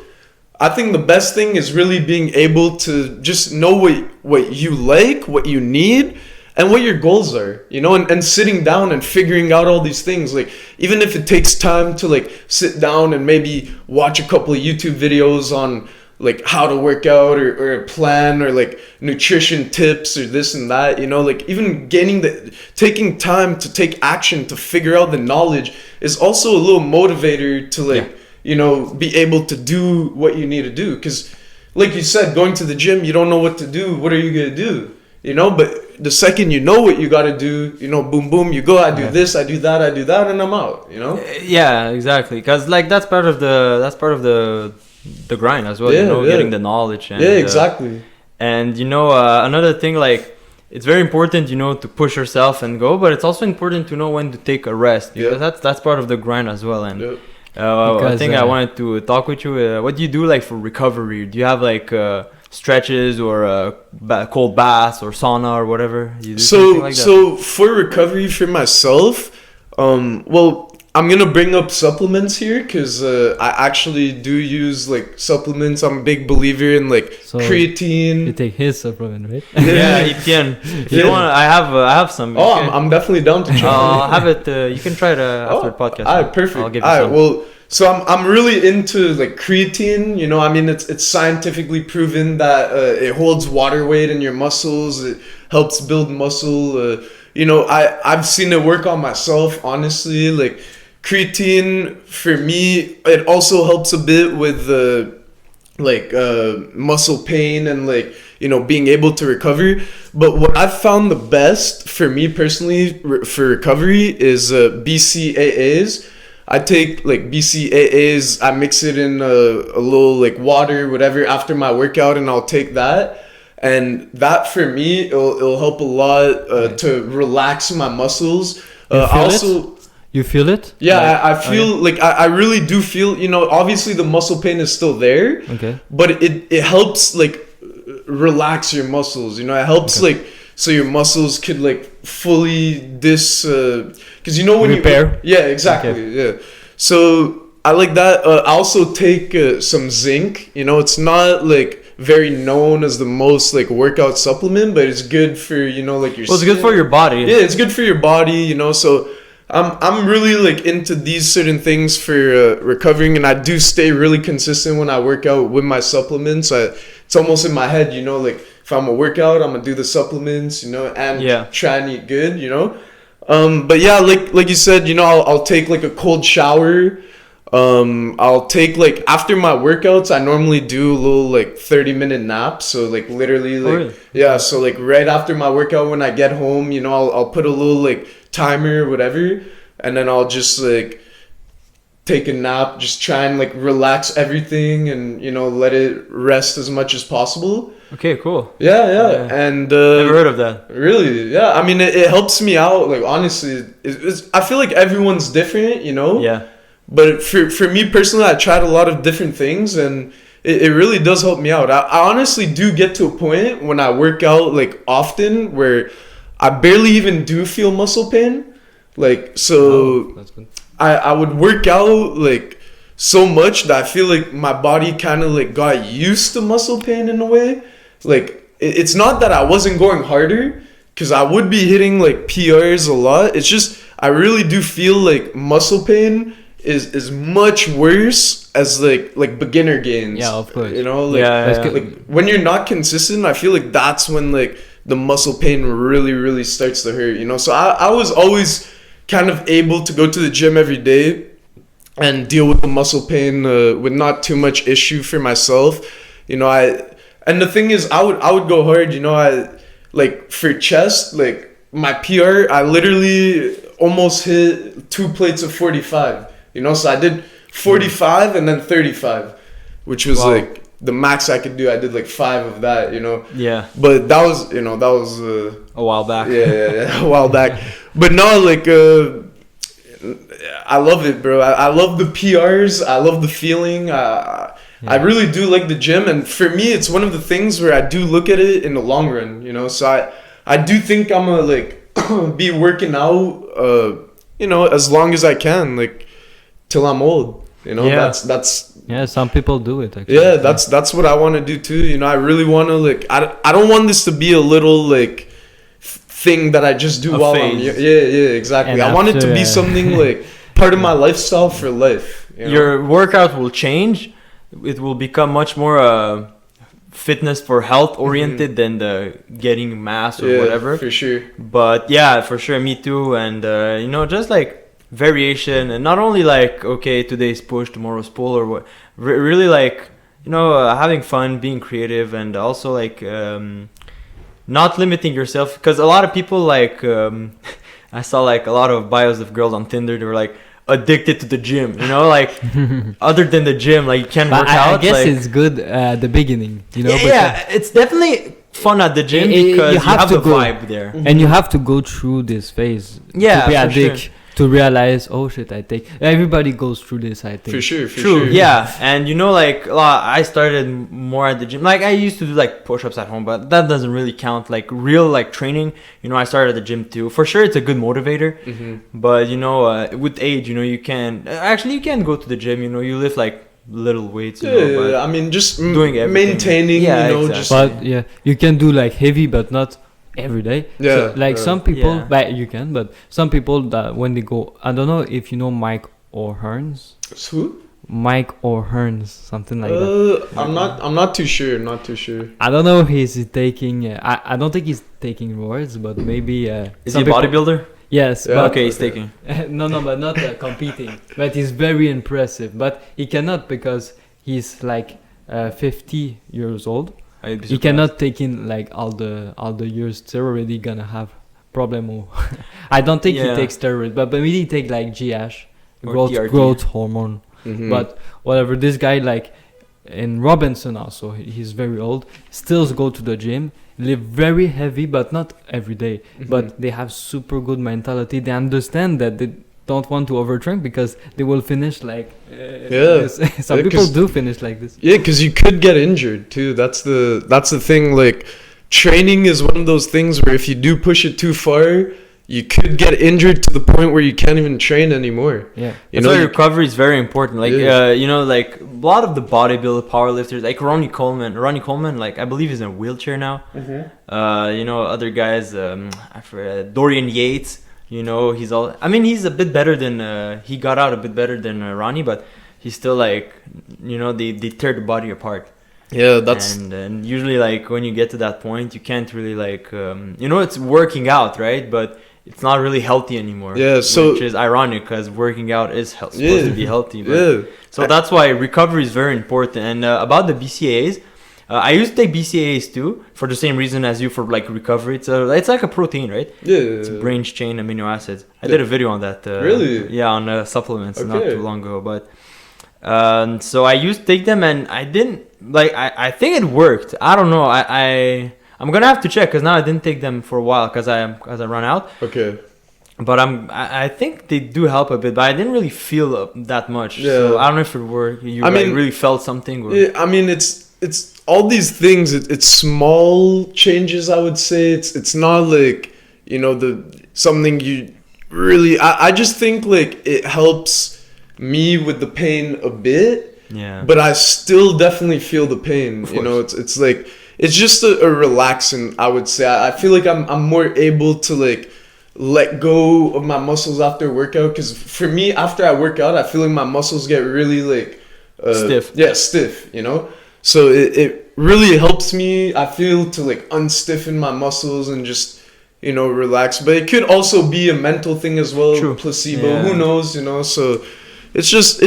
I think the best thing is really being able to just know what you like, what you need, and what your goals are, you know, and sitting down and figuring out all these things. Like, even if it takes time to like sit down and maybe watch a couple of YouTube videos on like how to work out or a plan or like nutrition tips or this and that, you know, like even taking time to take action to figure out the knowledge is also a little motivator to like, you know, be able to do what you need to do. Because like you said, going to the gym, you don't know what to do. What are you going to do? You know, but the second you know what you got to do, you know, boom, boom, you go, I do this, I do that, and I'm out, you know? Yeah, exactly. Because like that's part of the grind as well, you know, getting the knowledge. And, exactly. And, you know, another thing, like, it's very important, you know, to push yourself and go, but it's also important to know when to take a rest. Because that's part of the grind as well. And I think I wanted to talk with you. What do you do, like, for recovery? Do you have, like... stretches or cold baths or sauna or whatever you do? So for recovery for myself, well, I'm gonna bring up supplements here because I actually do use like supplements. I'm a big believer in like creatine. You take his supplement, right? Yeah, Etienne. If you want, I have some. Oh, I'm definitely down to try. I'll have it. You can try it after the podcast. Alright, perfect. I'll give you some. Well. So I'm really into like creatine, you know. I mean, it's scientifically proven that it holds water weight in your muscles. It helps build muscle. You know, I've seen it work on myself. Honestly, like creatine for me, it also helps a bit with muscle pain and like, you know, being able to recover. But what I've found the best for me personally for recovery is BCAAs. I take like BCAAs, I mix it in a little like water, whatever, after my workout, and I'll take that. And that for me, it'll help a lot to relax my muscles. You feel it? Yeah, I feel like I really do feel, you know, obviously the muscle pain is still there. Okay. But it helps like relax your muscles, you know, it helps like, so your muscles could like fully because you know when repair. Yeah, exactly. Yeah. So I like that. I also take some zinc. You know, it's not like very known as the most like workout supplement, but it's good for, you know, like your. Well, it's good for your body. Yeah, it's good for your body. You know, so I'm really like into these certain things for recovering, and I do stay really consistent when I work out with my supplements. It's almost in my head, you know, like if I'm gonna work out, I'm gonna do the supplements, you know, and try and eat good, you know. But yeah, like you said, you know, I'll take like a cold shower. I'll take like after my workouts, I normally do a little like 30-minute nap. So like literally like so like right after my workout when I get home, you know, I'll put a little like timer or whatever, and then I'll just like take a nap, just try and like relax everything and, you know, let it rest as much as possible. Okay, cool. Yeah. And never heard of that. Really? Yeah. I mean, it helps me out. Like honestly, I feel like everyone's different, you know. Yeah. But for me personally, I tried a lot of different things, and it really does help me out. I honestly do get to a point when I work out like often where I barely even do feel muscle pain. Like so, that's good. I would work out like so much that I feel like my body kind of like got used to muscle pain in a way. Like it's not that I wasn't going harder, because I would be hitting like PRs a lot. It's just I really do feel like muscle pain is much worse as like beginner gains. Yeah, of course. You know, like, like when you're not consistent, I feel like that's when like the muscle pain really starts to hurt, you know. So I was always kind of able to go to the gym every day and deal with the muscle pain with not too much issue for myself, you know. And the thing is, I would go hard, you know. I like for chest, like my PR, I literally almost hit 2 plates of 45, you know. So I did 45 and then 35, which was like the max I could do. I did like 5 of that, you know. Yeah. But that was, you know, that was a while back. Yeah, a while back. But no, like I love it, bro. I love the PRs. I love the feeling. I really do like the gym, and for me, it's one of the things where I do look at it in the long run, you know. So I do think I'm gonna like be working out, you know, as long as I can, like till I'm old, you know. That's some people do it actually. Yeah, that's what I want to do too, you know. I really want to like I don't want this to be a little like thing that I just do while I'm exactly. And I want it to be something like part of my lifestyle for life, you know? Your workout will change, it will become much more fitness for health oriented than the getting mass or whatever. For sure. But yeah, for sure, me too. And you know, just like variation, and not only like, okay, today's push, tomorrow's pull, or what. Really like, you know, having fun, being creative, and also like not limiting yourself, because a lot of people like I saw like a lot of bios of girls on Tinder. They were like addicted to the gym, you know, like other than the gym, like you can't work out. I guess like, it's good at the beginning, you know. Yeah, it's definitely fun at the gym because you have the vibe there, and you have to go through this phase. Yeah, to be for addict, sure. To realize, oh shit, everybody goes through this, I think. For sure, for True, sure. yeah. And you know, like I started more at the gym. Like I used to do like push-ups at home, but that doesn't really count. Like real like training, you know, I started at the gym too. For sure, it's a good motivator. But you know, with age, you know, you can go to the gym. You know, you lift like little weights. You know, but I mean, just doing everything. maintaining. Yeah, you know, exactly. just. But yeah, you can do like heavy, but not every day. Yeah, So, like some people, Yeah. but you can. But some people that when they go, I don't know if you know Mike O'Hearns. Who? Mike O'Hearns, something like that. I'm not too sure. Not too sure. I don't know if he's taking. I don't think he's taking roids, but maybe. Is he some a people- bodybuilder? Yes. Yeah. But Okay, he's taking. no, but not competing. But he's very impressive. But he cannot because he's like 50 years old. I'd be He surprised. cannot take in like all the years. They're already gonna have problem. I don't think he Yeah. takes steroids, but maybe he take like GH, Or TRT. growth hormone. Mhm. But whatever, this guy like in Robinson also, he's very old. Still go to the gym, live very heavy, but not every day. But they have super good mentality. They understand that they don't want to overtrain because they will finish like this. Some Yeah, people 'cause- do finish like this. Yeah, because you could get injured too. That's the thing. Like, training is one of those things where if you do push it too far, you could get injured to the point where you can't even train anymore. Yeah. You That's know, why recovery is very important. Like, Yeah. you know, like a lot of the bodybuilder powerlifters, like Ronnie Coleman, like I believe he's in a wheelchair now. You know, other guys, I forget, Dorian Yates. You know, he's a bit better than, he got out a bit better than Ronnie, but he's still like, you know, they tear the body apart. yeah, that's And usually like when you get to that point, you can't really like, you know, it's working out, right? But it's not really healthy anymore. Yeah, so- which is ironic because working out is supposed to be healthy. But yeah. so that's why recovery is very important. And about the BCAAs, I used to take BCAAs too for the same reason as you for like recovery. It's like a protein, right? Yeah, It's branch chain amino acids. I did a video on that. Really? Yeah, on supplements not Okay. too long ago. But so I used to take them, and I didn't like. I think it worked. I don't know. I'm gonna have to check because now I didn't take them for a while because I run out. Okay. But I think they do help a bit, but I didn't really feel that much. Yeah. So I don't know if it worked. You I like, mean- really felt something. Or... Yeah, I mean, it's all these things. It's small changes. I would say it's not like, you know, something you really. I just think like it helps me with the pain a bit. Yeah. But I still definitely feel the pain. Of You know, course. it's like it's just a relaxing. I would say I feel like I'm more able to like let go of my muscles after a workout, because for me, after I work out, I feel like my muscles get really like Stiff. Yeah, stiff. You know, so it really helps me. I feel to like unstiffen my muscles and just, you know, relax. But it could also be a mental thing as well. True. Placebo. Yeah. Who knows? You know, so it's just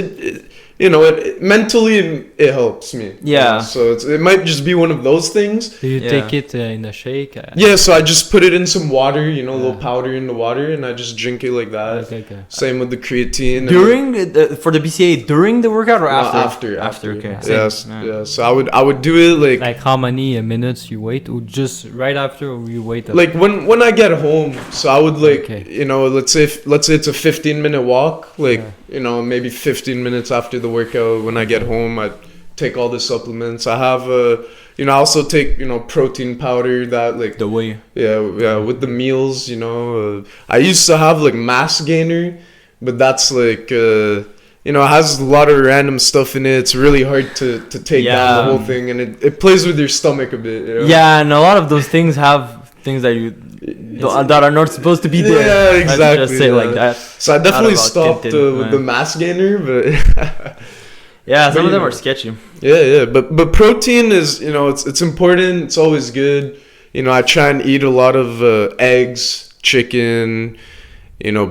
you know, mentally it helps me. Yeah. You know? So it might just be one of those things. Do you Yeah. take it in a shake? Yeah. So I just put it in some water, you know, a little Yeah. powder in the water, and I just drink it like that. Okay. Same with the creatine. During for the BCAA during the workout or No, after? after. Okay. Yes. Same. Yeah. So I would do it Like how many minutes you wait, or just right after, or you wait? like when I get home. So I would like, Okay. you know, let's say it's a 15-minute walk, like, Yeah. you know, maybe 15 minutes after the workout. When I get home, I take all the supplements. I have you know, I also take, you know, protein powder that like The way. yeah with the meals, you know. I used to have like mass gainer, but that's like you know, it has a lot of random stuff in it. It's really hard to take down the Yeah. whole thing, and it plays with your stomach a bit, you know? Yeah, and a lot of those things have things that that are not supposed to be there. Yeah, Let's exactly, just say yeah. like that. So I definitely about stopped tinted, with man. the mass gainer, but Yeah, some But, of you them know, are sketchy. Yeah. But protein is, it's important. It's always good. I try and eat a lot of eggs, chicken,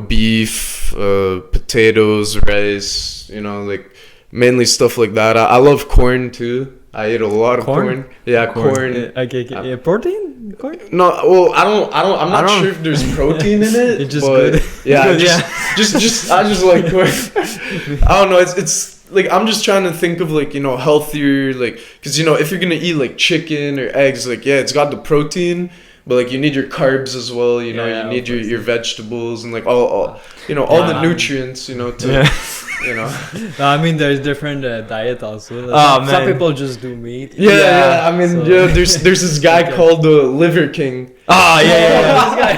beef, potatoes, rice. Like mainly stuff like that. I love corn too. I eat a lot of corn. Yeah, corn. Okay. Protein? Corn? No, well, I'm not sure if there's protein in it. It's just but good. Yeah, Good, I just like corn. I don't know. It's like I'm just trying to think of like healthier, like, because if you're gonna eat like chicken or eggs, like, yeah, it's got the protein, but like you need your carbs as well. You need your vegetables and like all the nutrients. No, I mean, there's different diet also. Oh, Some man. people just do meat. Yeah. I mean, So- there's this guy called the Liver King. Ah, yeah.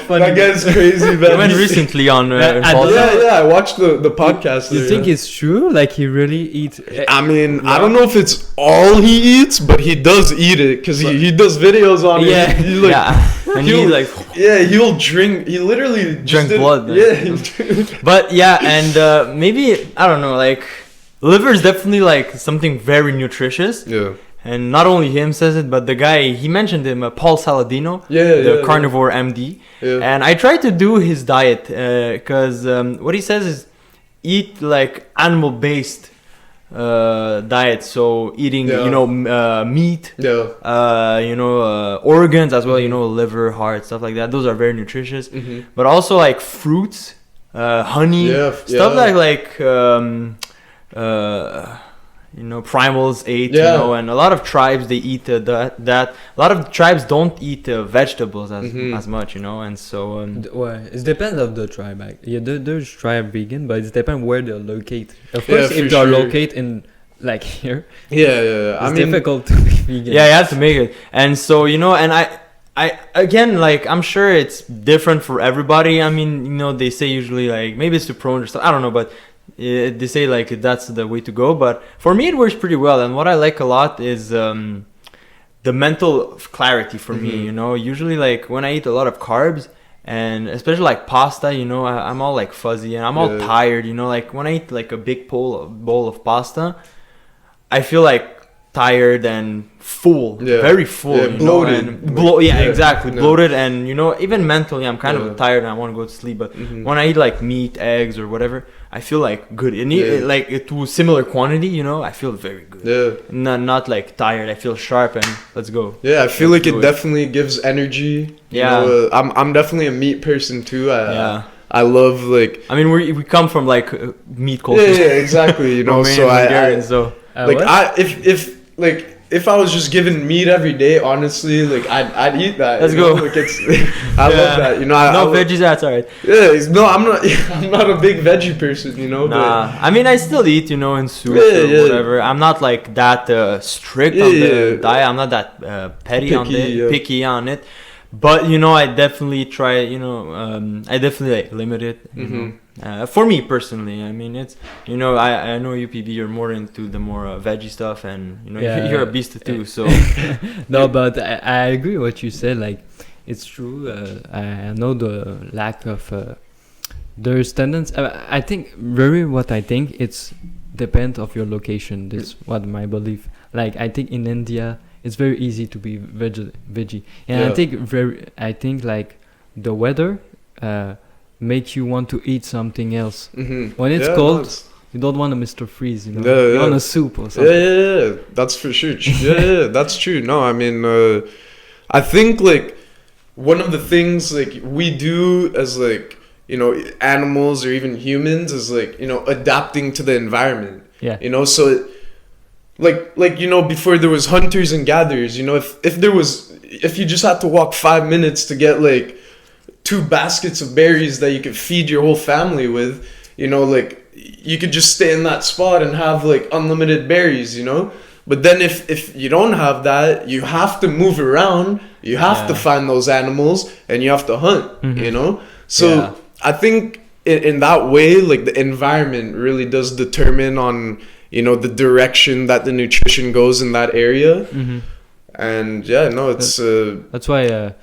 Funny. That guy's crazy, man. He went recently on I Impulse. don't Yeah, I watched the podcast. You there, think yeah. it's true? Like he really eats? I mean, I don't know if it's all he eats, but he does eat it because he does videos on it. Yeah. He, like, Yeah, and he he'll- like, he'll drink. He literally Drink just blood, man. Yeah. but yeah, and maybe I don't know, like liver is definitely like something very nutritious, Yeah. and not only him says it, but the guy he mentioned him, Paul Saladino, the carnivore MD, Yeah. and I tried to do his diet because what he says is eat like animal based diet, so eating meat, organs as well, liver, heart, stuff like that. Those are very nutritious. But also like fruits, honey, stuff like primals ate, and a lot of tribes they eat that. A lot of tribes don't eat vegetables as much, and so Well, it depends of the tribe. There's tribe vegan, but it depends where they're located. Of course, for if they're sure. located in like here, Yeah. it's difficult to be vegan. yeah, you have to make it. And so and I again, like, I'm sure it's different for everybody. I mean, they say usually like maybe it's too prone or something, I don't know, but they say like that's the way to go. But for me it works pretty well, and what I like a lot is the mental clarity for me. Usually like when I eat a lot of carbs, and especially like pasta, I'm all like fuzzy and I'm all tired. Like when I eat like a big bowl of pasta, I feel like tired and full, very full, bloated. Exactly, bloated, and even mentally I'm kind of tired and I want to go to sleep. But when I eat like meat, eggs, or whatever, I feel like good. And like to similar quantity, I feel very good. Not like tired. I feel sharp and let's go. I feel like it definitely gives energy. I'm definitely a meat person too. I love like. I mean, we come from like meat culture. Yeah, exactly. Romanian, so so if I was just given meat every day, honestly, like I'd eat that. Let's go. Like I love that. No veggies, that's alright. I'm not a big veggie person. Nah, I mean I still eat, in soup or whatever. I'm not like that strict on the diet. I'm not that picky on it. But I definitely try. I definitely like limit it. For me personally, I mean it's I know UPB, you're more into the more veggie stuff, and you're a beast too. So no, but I agree with what you said. Like it's true. I know the lack of there's tendency. I think what I think it's depend of your location. This what my belief. Like I think in India, it's very easy to be veggie, and I think like the weather make you want to eat something else. When it's cold, you don't want a Mr. Freeze, you want a soup or something. Yeah, that's for sure. That's true. No, I mean, I think like one of the things like we do as like animals or even humans is like adapting to the environment. So like before there was hunters and gatherers, if you just had to walk 5 minutes to get like 2 baskets of berries that you could feed your whole family with, like you could just stay in that spot and have like unlimited berries, but then if you don't have that, you have to move around, you have to find those animals, and you have to hunt. So I think in that way, like the environment really does determine on the direction that the nutrition goes in that area. And it's that's why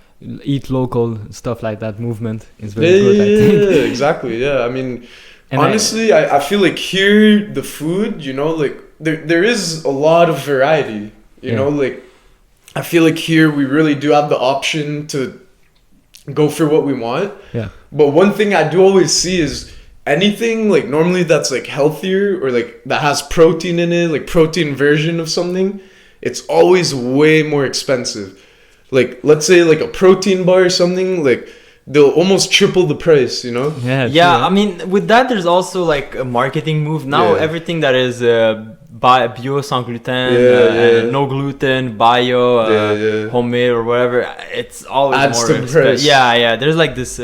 eat local stuff like that movement is very good. I think. Exactly. I mean, And honestly, I feel like here the food, you know, like there is a lot of variety. You know, like I feel like here we really do have the option to go for what we want. Yeah. But one thing I do always see is anything like normally that's like healthier or like that has protein in it, like protein version of something, it's always way more expensive. Like let's say like a protein bar or something, like they'll almost triple the price, you know? Yeah, I mean, with that, there's also like a marketing move. Now everything that is bio, sans gluten, no gluten, bio, homemade or whatever, it's always adds more to the expensive. price. Yeah. There's like this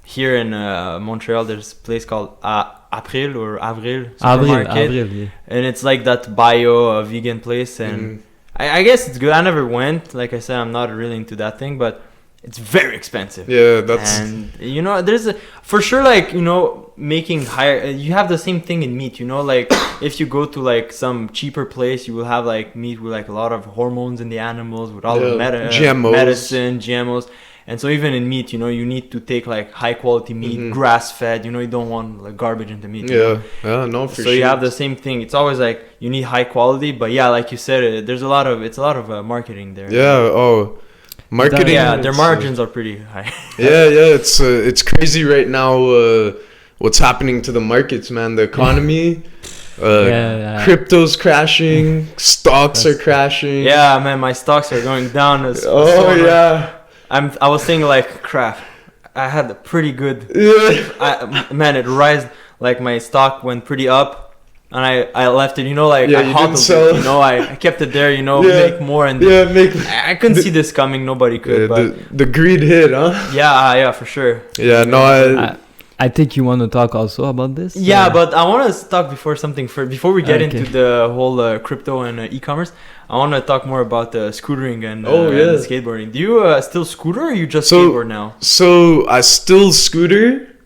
here in Montreal. There's a place called April or Avril supermarket, Avril, and it's like that bio vegan place. And I guess it's good. I never went. Like I said, I'm not really into that thing, but it's very expensive. Yeah, that's... And, you know, there's for sure, like, you know, making higher... You have the same thing in meat, you know? Like, if you go to, like, some cheaper place, you will have, like, meat with, like, a lot of hormones in the animals, with all the GMOs. medicine, GMOs. And so even in meat, you know, you need to take, like, high-quality meat, grass-fed. You know, you don't want, like, garbage into meat. Yeah, no, for sure. So you have the same thing. It's always, like, you need high quality. But, yeah, like you said, there's a lot of marketing there. Yeah, marketing. Yeah, their margins are pretty high. It's crazy right now. What's happening to the markets, man? The economy, crypto's crashing, stocks are crashing. Yeah, man, my stocks are going down. I was thinking like, crap. I had a pretty good. It rised. Like my stock went pretty up. And I left it, you know, like I hodled it, you know, I kept it there, you know, make more, and I couldn't see this coming. Nobody could, but the greed hit, huh? Yeah, for sure. Yeah, no, I think you want to talk also about this. Yeah, but I want to talk before we get into the whole crypto and e-commerce. I want to talk more about scootering and skateboarding. Do you still scooter, or you just skateboard now? So I still scooter,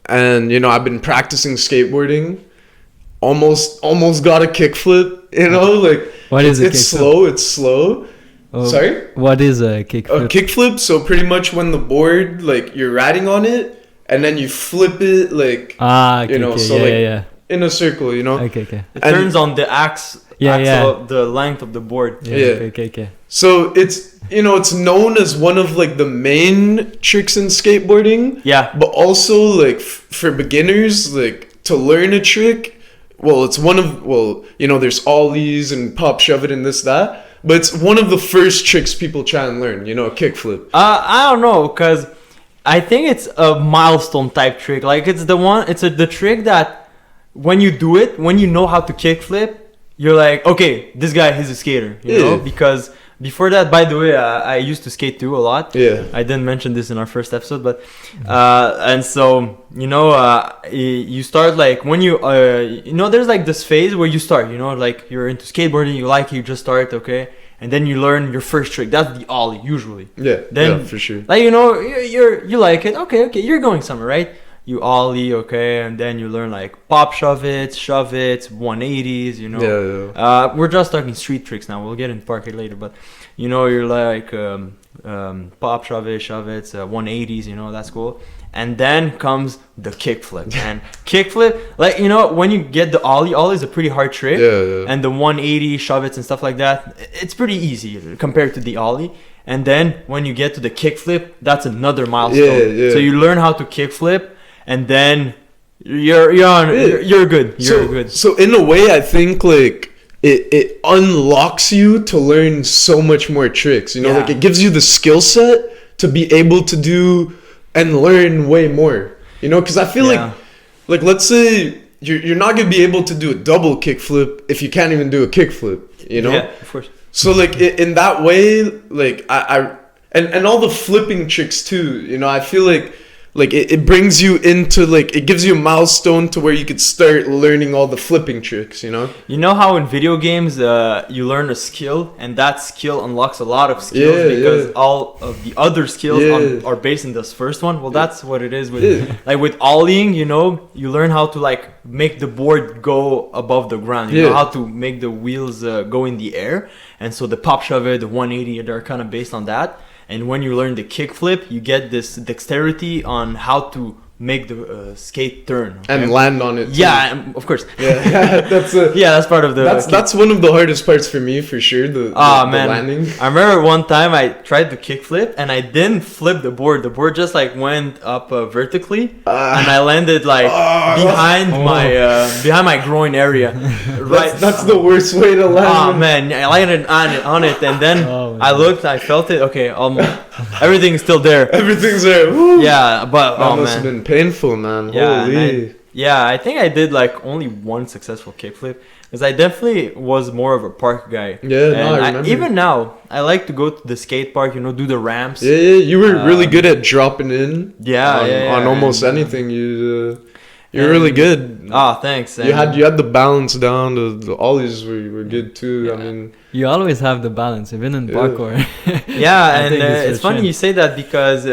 and you know I've been practicing skateboarding. Almost got a kickflip, you know, like what is it's slow. Sorry? What is a kickflip? A kickflip, so pretty much when the board, like you're riding on it and then you flip it like in a circle, you know. Okay. It turns on the axle, the length of the board. Okay. So it's, you know, it's known as one of like the main tricks in skateboarding. Yeah. But also like for beginners, like to learn a trick, well, it's one of, you know, there's ollies and pop shove it and this, that. But it's one of the first tricks people try and learn, you know, a kickflip. I don't know, because I think it's a milestone type trick. Like it's the trick that when you do it, when you know how to kickflip, you're like, okay, this guy, he's a skater, you know? Because before that, by the way, I used to skate too a lot. Yeah. I didn't mention this in our first episode, but and so you know, you start like when you you know, there's like this phase where you start, you know, like you're into skateboarding, you just start, okay, and then you learn your first trick. That's the ollie usually. Yeah. Then for sure. Like, you know, you like it, okay, you're going somewhere, right? You ollie, okay, and then you learn like pop shove it, 180s, you know. Yeah. We're just talking street tricks now. We'll get into parkour later, but you know, you're like pop shove it, 180s, you know, that's cool. And then comes the kickflip. And kickflip, like, you know, when you get the ollie is a pretty hard trick. Yeah. And the 180 shove it and stuff like that, it's pretty easy compared to the ollie. And then when you get to the kickflip, that's another milestone. Yeah. So you learn how to kickflip. And then you're good. You're good. So in a way, I think like it unlocks you to learn so much more tricks. You know, like it gives you the skill set to be able to do and learn way more. You know, because I feel like let's say you're not gonna be able to do a double kickflip if you can't even do a kickflip. You know. Yeah, of course. So like in that way, like I and all the flipping tricks too. You know, I feel like it brings you into like, it gives you a milestone to where you could start learning all the flipping tricks, you know? You know how in video games you learn a skill and that skill unlocks a lot of skills because all of the other skills are based in this first one? Well, that's what it is with like with ollieing, you know, you learn how to like make the board go above the ground. You know how to make the wheels go in the air. And so the pop shove, the 180, they're kind of based on that. And when you learn the kickflip, you get this dexterity on how to make the skate turn and land on it too. Yeah, of course. Yeah, that's part of the that's one of the hardest parts for me, for sure, the landing. I remember one time I tried to kickflip and I didn't flip the board just like went up vertically, and I landed like behind my groin area. Right, that's the worst way to land. Oh man, I landed on it and then I looked, I felt it. Okay, almost everything's still there. Everything's there. Woo. Yeah, but that must have been painful, man. Holy. I think I did like only one successful kickflip because I definitely was more of a park guy. Yeah, no, I remember. Even now, I like to go to the skate park, you know, do the ramps. Yeah, you were really good at dropping in. On almost anything. You're really good. Thanks. You had the balance down. The ollies were good too. Yeah. I mean, you always have the balance, even in parkour. And it's funny you say that because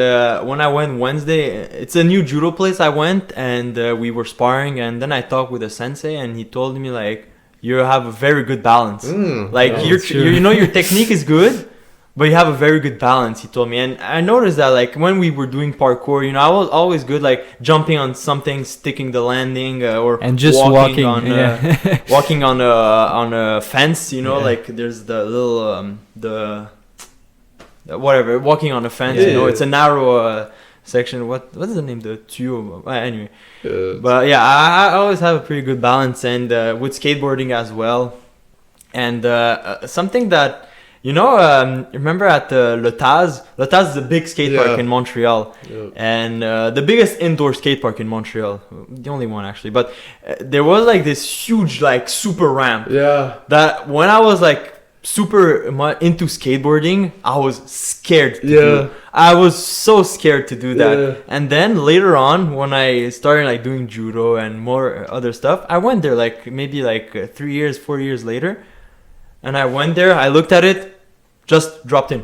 when I went Wednesday, it's a new judo place I went, and we were sparring, and then I talked with a sensei, and he told me like, you have a very good balance. Your technique is good, but you have a very good balance, he told me. And I noticed that like when we were doing parkour, you know, I was always good like jumping on something, sticking the landing, and just walking on walking on a fence, you know, like there's the little whatever, walking on a fence, you know, it's a narrow section. What is the name? The tuyau. Anyway, but yeah, I always have a pretty good balance, and with skateboarding as well. And something that, you know, remember at Le Taz? Le Taz is a big skate park in Montreal, and the biggest indoor skate park in Montreal, the only one actually. But there was like this huge, like super ramp. Yeah. That when I was like super into skateboarding, I was scared to do. I was so scared to do that. Yeah. And then later on, when I started like doing judo and more other stuff, I went there like maybe like 4 years later. And I went there, I looked at it, just dropped in.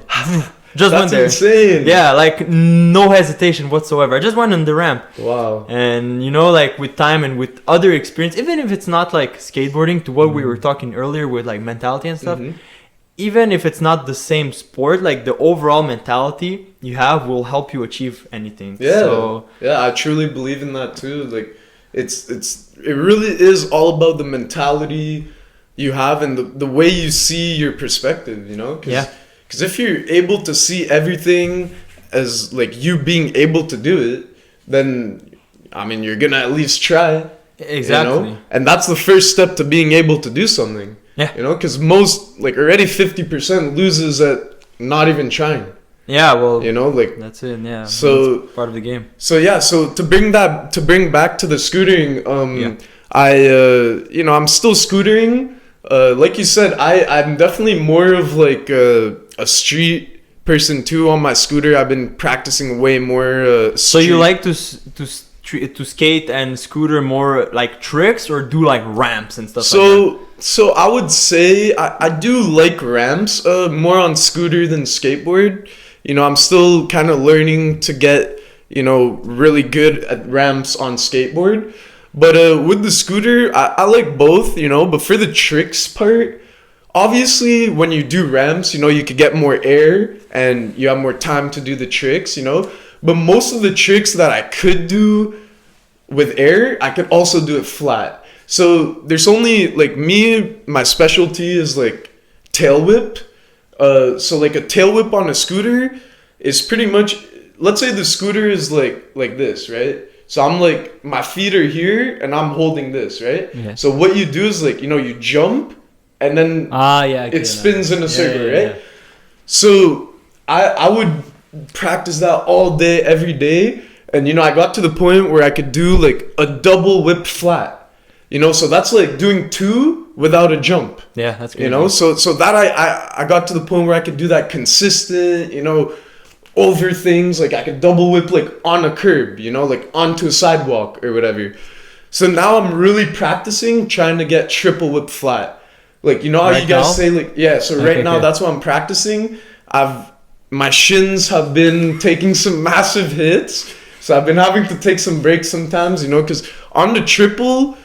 Just went there. That's insane. Yeah, like no hesitation whatsoever. I just went on the ramp. Wow. And you know, like with time and with other experience, even if it's not like skateboarding, to what we were talking earlier with like mentality and stuff, even if it's not the same sport, like the overall mentality you have will help you achieve anything. Yeah. So, yeah, I truly believe in that too. Like it really is all about the mentality you have and the way you see your perspective, you know? Because if you're able to see everything as like you being able to do it, then I mean you're gonna at least try. Exactly. You know? And that's the first step to being able to do something. Yeah. You know, because most like already 50% loses at not even trying. Yeah, well, you know, like that's it. Yeah. So that's part of the game. So yeah, so to bring back to the scootering, I'm still scootering. Like you said, I'm definitely more of like a street person too on my scooter. I've been practicing way more. So you like to skate and scooter more like tricks, or do like ramps and stuff like that? So I would say I do like ramps more on scooter than skateboard. You know, I'm still kind of learning to get, you know, really good at ramps on skateboard. But with the scooter, I like both, you know, but for the tricks part, obviously when you do ramps, you know, you could get more air and you have more time to do the tricks, you know. But most of the tricks that I could do with air, I could also do it flat. So there's only like my specialty is like tail whip. So like a tail whip on a scooter is pretty much, let's say the scooter is like this, right? So I'm like, my feet are here and I'm holding this, right? Yeah. So what you do is like, you know, you jump and then it spins in a circle, right? Yeah. So I would practice that all day, every day. And, you know, I got to the point where I could do like a double whip flat, you know, so that's like doing 2 without a jump. Yeah, that's good. You know, so that I got to the point where I could do that consistent, you know, over things. Like I could double whip like on a curb, you know, like onto a sidewalk or whatever. So now I'm really practicing trying to get triple whip flat. Like, you know how you guys say like, yeah, so right now that's what I'm practicing. My shins have been taking some massive hits. So I've been having to take some breaks sometimes, you know, because on the triple,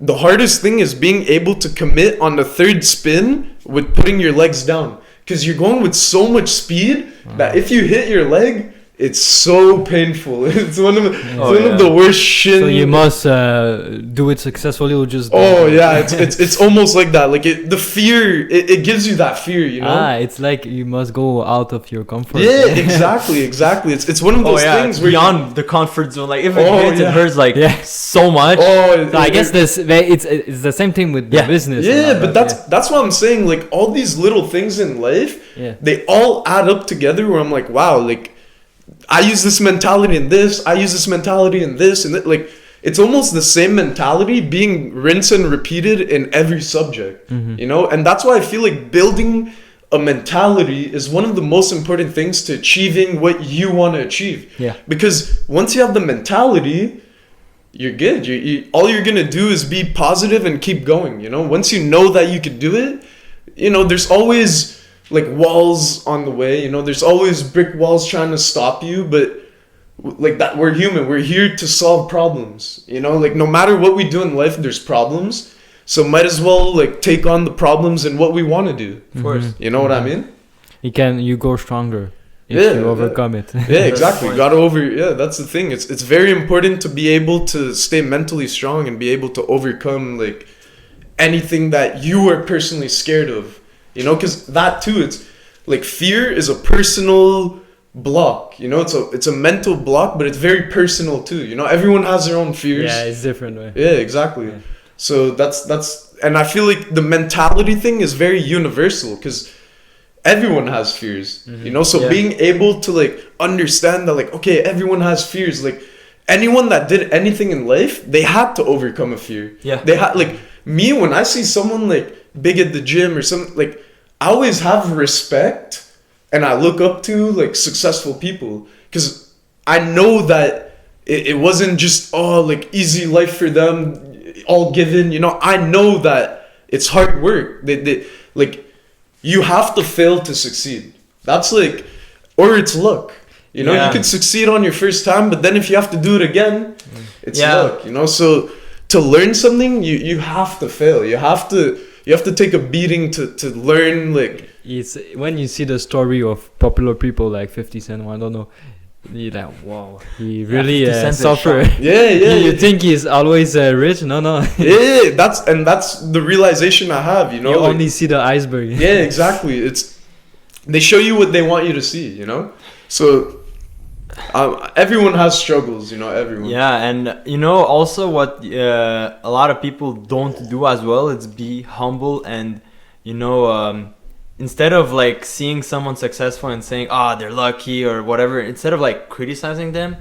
the hardest thing is being able to commit on the third spin with putting your legs down. Because you're going with so much speed that if you hit your leg, it's so painful. It's one of the worst shin. So you must do it successfully or just. Oh yeah, it's almost like that. Like the fear, it gives you that fear, you know. It's like you must go out of your comfort. Yeah, exactly. It's one of those things where beyond the comfort zone. Like if it hits, it hurts like so much. So I guess it's the same thing with the business. Yeah, but that's what I'm saying. Like all these little things in life, they all add up together. Where I'm like, wow, like. I use this mentality in this, I use this mentality in this, and like it's almost the same mentality being rinsed and repeated in every subject, you know? And that's why I feel like building a mentality is one of the most important things to achieving what you want to achieve. Yeah. Because once you have the mentality, you're good. All you're going to do is be positive and keep going, you know? Once you know that you could do it, you know, there's always like walls on the way, you know, there's always brick walls trying to stop you, but like that, we're human, we're here to solve problems, you know, like no matter what we do in life, there's problems, so might as well like take on the problems and what we want to do. Of course. You know what I mean? You go stronger if you overcome it. Yeah, exactly. That's the thing. It's very important to be able to stay mentally strong and be able to overcome like anything that you are personally scared of. You know, because that too, it's like fear is a personal block. You know, it's a mental block, but it's very personal too. You know, everyone has their own fears. Yeah, it's different. Right? Yeah, exactly. Yeah. So that's, and I feel like the mentality thing is very universal because everyone has fears. You know, so being able to like understand that, like, okay, everyone has fears. Like anyone that did anything in life, they had to overcome a fear. Yeah. They had like me when I see someone like big at the gym or something, like I always have respect and I look up to like successful people because I know that it wasn't just like easy life for them, all given, you know. I know that it's hard work. They like you have to fail to succeed. That's like, or it's luck. You know, you could succeed on your first time, but then if you have to do it again, it's luck, you know. So to learn something, you have to fail. You have to take a beating to learn. Like it's when you see the story of popular people like 50 Cent, I don't know, you're like, wow, he really suffered. You think he's always rich? No. Yeah, that's the realization I have. You know, you only see the iceberg. Yeah, exactly. They show you what they want you to see. You know, so. Everyone has struggles, you know, everyone. Yeah, and you know, also what a lot of people don't do as well is be humble and, you know, instead of like seeing someone successful and saying, they're lucky or whatever, instead of like criticizing them,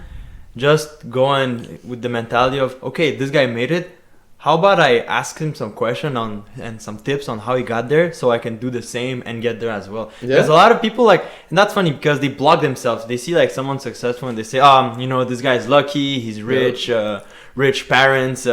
just go in with the mentality of, okay, this guy made it. How about I ask him some question and some tips on how he got there so I can do the same and get there as well. Yeah. There's a lot of people like, and that's funny because they block themselves. They see like someone successful and they say, you know, this guy's lucky, he's rich, rich parents,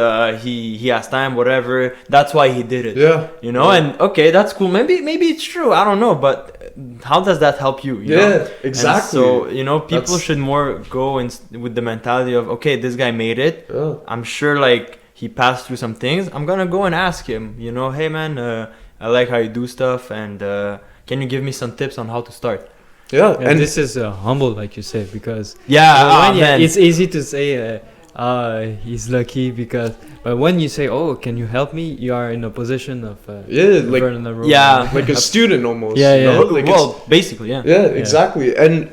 he has time, whatever. That's why he did it. Yeah. You know, and okay, that's cool. Maybe it's true. I don't know, but how does that help you? You know? Exactly. And so, you know, people should more go with the mentality of, okay, this guy made it. Yeah. I'm sure like he passed through some things. I'm gonna go and ask him, you know, hey man, I like how you do stuff, and can you give me some tips on how to start? Yeah, and this is humble, like you said, because it's easy to say he's lucky but when you say, can you help me, you are in a position of like a student almost. You know? Like basically. Yeah, exactly. And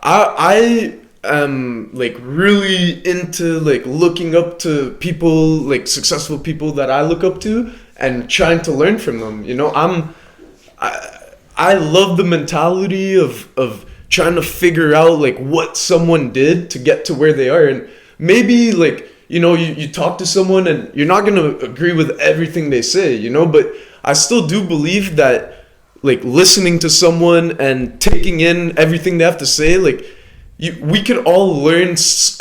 I like really into like looking up to people, like successful people that I look up to and trying to learn from them. You know, I love the mentality of trying to figure out like what someone did to get to where they are. And maybe like, you know, you talk to someone and you're not going to agree with everything they say, you know, but I still do believe that like listening to someone and taking in everything they have to say, like we could all learn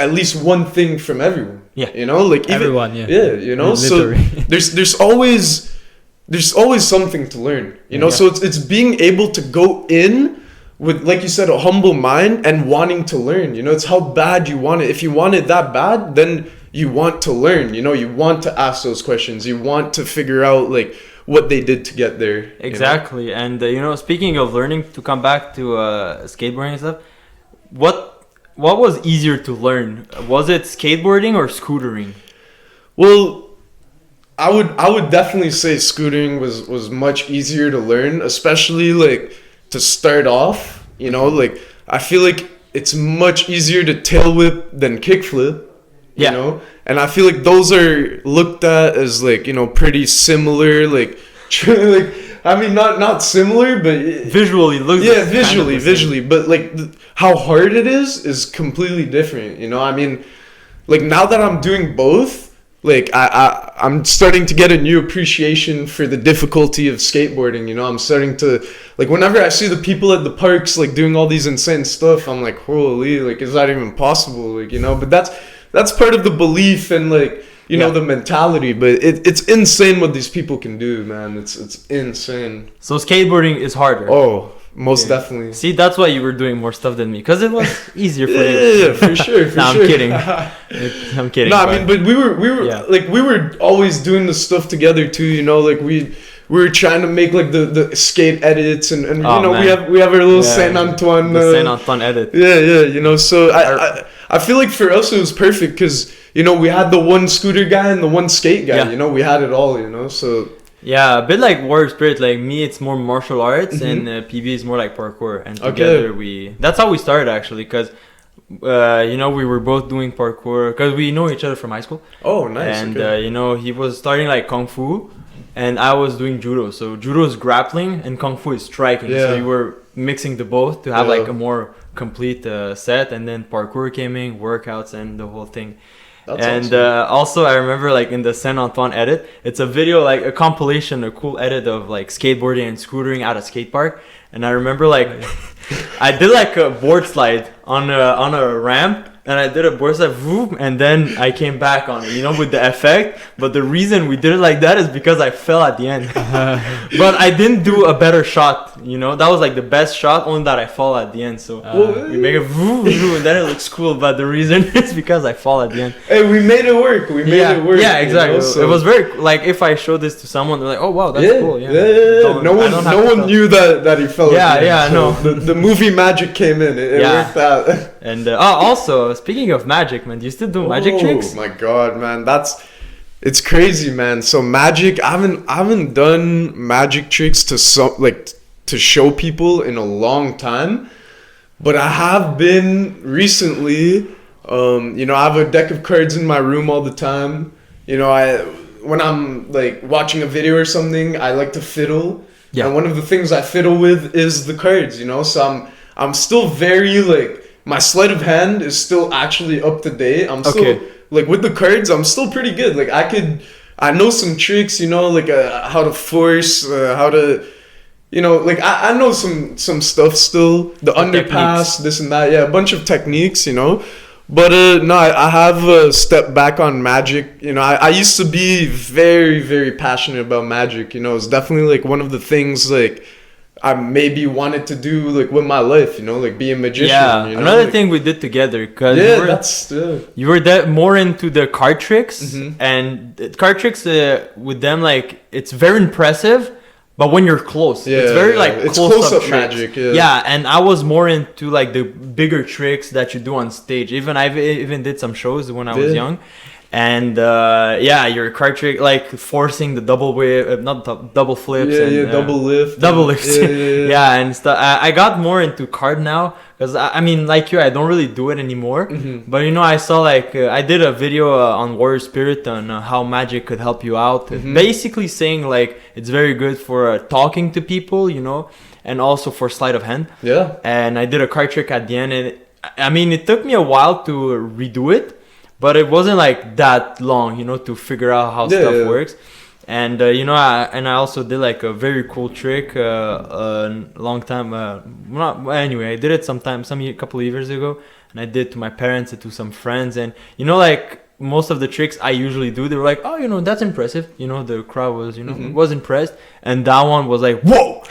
at least one thing from everyone. Yeah. You know, like everyone. You know, so there's always something to learn, you know. So it's being able to go in with, like you said, a humble mind and wanting to learn. You know, it's how bad you want it. If you want it that bad, then you want to learn. You know, you want to ask those questions. You want to figure out like what they did to get there. Exactly. You know? And you know, speaking of learning, to come back to skateboarding and stuff, what was easier to learn? Was it skateboarding or scootering? Well, I would definitely say scootering was much easier to learn, especially like to start off. You know, like I feel like it's much easier to tail whip than kickflip. You know, and I feel like those are looked at as like, you know, pretty similar. Like, like I mean, not similar, but Visually, looks visually, but like how hard it is completely different. You know, I mean, like now that I'm doing both, like I'm starting to get a new appreciation for the difficulty of skateboarding. You know, I'm starting to like whenever I see the people at the parks like doing all these insane stuff, I'm like, holy, like is that even possible? Like, you know, but that's part of the belief and like, you know, the mentality, but it's insane what these people can do, man. It's insane. So skateboarding is harder. Oh, most definitely. See, that's why you were doing more stuff than me, because it was easier for you. Yeah, for sure. Nah, sure. I'm kidding. I'm kidding. No, I mean, but we were always doing this stuff together too. You know, like we were trying to make like the skate edits and you know, man. we have our little Saint Antoine. Saint Antoine edit. Yeah. You know, so I feel like for us it was perfect because, you know, we had the one scooter guy and the one skate guy. You know, we had it all. You know, so. Yeah, a bit like Warrior Spirit. Like me, it's more martial arts, and PB is more like parkour. And together that's how we started actually, because you know, we were both doing parkour because we know each other from high school. Oh, nice. And you know, he was starting like kung fu, and I was doing judo. So judo is grappling, and kung fu is striking. So we were mixing the both to have like a more complete set. And then parkour came in, workouts, and the whole thing. That's and awesome. Also I remember like in the Saint Antoine edit, it's a video, like a compilation, a cool edit of like skateboarding and scootering at a skate park. And I remember like I did like a board slide on a ramp, and I did a board slide, whoop, and then I came back on it, you know, with the effect. But the reason we did it like that is because I fell at the end. But I didn't do a better shot, you know. That was like the best shot, only that I fall at the end. So we make it whoop, and then it looks cool. But the reason is because I fall at the end. Hey, we made it work. We made it work. Yeah, exactly. You know, so. It was very like, if I show this to someone, they're like, "Oh wow, that's cool." Yeah. No one knew that he fell. No. The movie magic came in. It worked out. And also, speaking of magic, man, do you still do magic tricks? Oh my god, man, it's crazy, man. So magic, I haven't done magic tricks to show people in a long time, but I have been recently. You know, I have a deck of cards in my room all the time. You know, when I'm like watching a video or something, I like to fiddle. Yeah. And one of the things I fiddle with is the cards. You know, so I'm still very like. My sleight of hand is still actually up to date. I'm still like with the cards. I'm still pretty good. Like I know some tricks. You know, like how to force, how to, you know, like I know some stuff still. The underpass, techniques. This and that. Yeah, a bunch of techniques. You know, but no, I have stepped back on magic. You know, I used to be very, very passionate about magic. You know, it's definitely like one of the things like. I maybe wanted to do like with my life, you know, like be a magician. Yeah, you know? Another thing we did together, because you were more into the card tricks, and card tricks with them, like it's very impressive, but when you're close, it's very like it's close up magic. Yeah, and I was more into like the bigger tricks that you do on stage. I did some shows when I was young. And your card trick, like forcing the double whip, not double flips, double lift, double lifts, and stuff. I got more into card now, because I mean, like you, I don't really do it anymore. But you know, I saw like I did a video on Warrior Spirit on how magic could help you out, basically saying like it's very good for talking to people, you know, and also for sleight of hand. Yeah. And I did a card trick at the end, and I mean, it took me a while to redo it. But it wasn't like that long, you know, to figure out how stuff works. And, you know, I also did like a very cool trick a long time. Anyway, I did it a couple of years ago. And I did it to my parents and to some friends. And, you know, like most of the tricks I usually do, they were like, oh, you know, that's impressive. You know, the crowd was, you know, was impressed. And that one was like, whoa,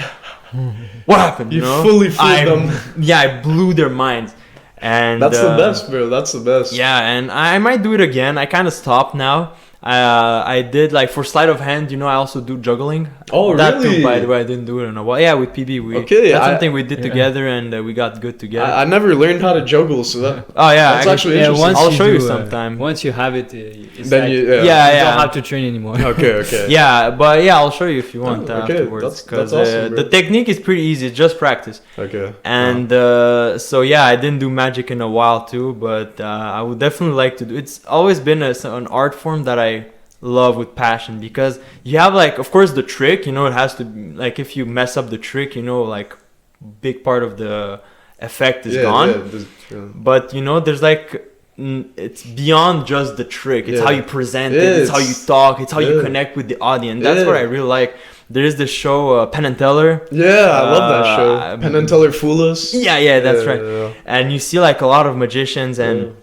what happened? You fully fooled them. Yeah, I blew their minds. And that's the best, bro. That's the best. Yeah, and I might do it again. I kind of stopped now. I did like for sleight of hand, I also do juggling. Oh, that really? too, by the way, I didn't do it in a while. Yeah, with PB, that's something we did together, and we got good together. I never learned how to juggle, so that's actually interesting. I'll show you sometime. Once you have it, it's then you don't have to train anymore. Okay. Yeah, but I'll show you if you want afterwards. That's awesome, the technique is pretty easy, it's just practice. Okay. And so I didn't do magic in a while too, but I would definitely like to do. It's always been an art form that I love with passion, because you have like, of course, the trick, it has to be, like, if you mess up the trick, like big part of the effect is gone. But there's like it's beyond just the trick. It's how you present it, it's how you talk, it's how you connect with the audience. That's what I really like. There is this show, Penn and Teller. Yeah, I love that show. Penn and Teller Fool Us. Yeah, that's right. Yeah. And you see like a lot of magicians, and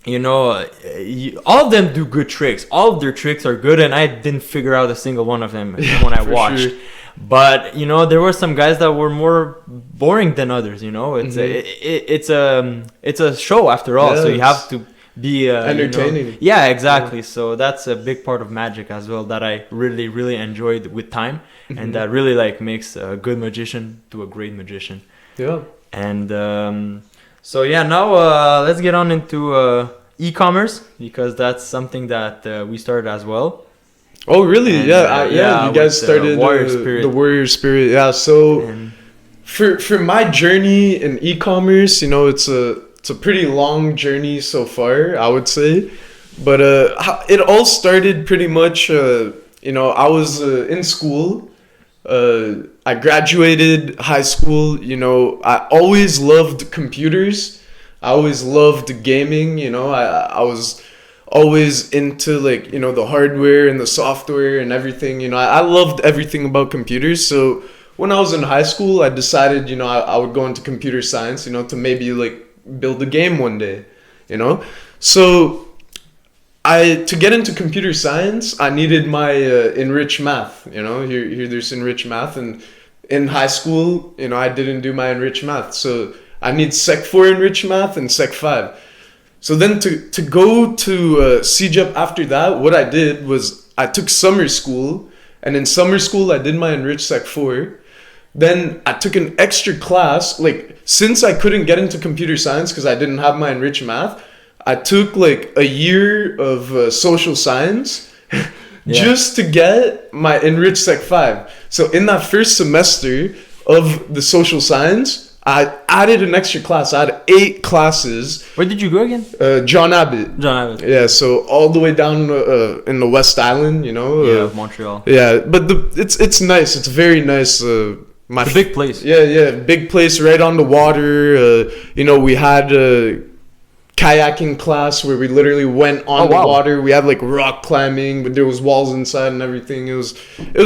all of them do good tricks. All of their tricks are good, and I didn't figure out a single one of them when I watched. Sure. But there were some guys that were more boring than others. It's a show after all, so you have to be entertaining. Yeah, exactly. So that's a big part of magic as well that I really, really enjoyed with time, and that really like makes a good magician to a great magician. Yeah. And now let's get on into e-commerce, because that's something that we started as well. Oh, really? And, you guys started the Warrior Spirit. Yeah, so for my journey in e-commerce, it's a pretty long journey so far, I would say. But it all started pretty much, I was in school. I graduated high school. I always loved computers. I always loved gaming. I was always into like the hardware and the software and everything. I loved everything about computers. So when I was in high school, I decided I would go into computer science, to maybe like build a game one day. So to get into computer science, I needed my enriched math. Here there's enriched math, and in high school, I didn't do my enriched math, so I need Sec 4 enriched math and Sec 5. So then to go to CEGEP after that, what I did was I took summer school, and in summer school I did my enriched Sec 4. Then I took an extra class, like since I couldn't get into computer science because I didn't have my enriched math, I took like a year of social science just to get my enriched Sec 5. So in that first semester of the social science, I added an extra class. I had 8 classes. Where did you go again? John Abbott. Yeah, so all the way down in the West Island, Montreal. Yeah, but it's nice. It's very nice. It's a big place. Yeah, big place right on the water. We had kayaking class where we literally went on the water. We had like rock climbing, but there was walls inside and everything. It was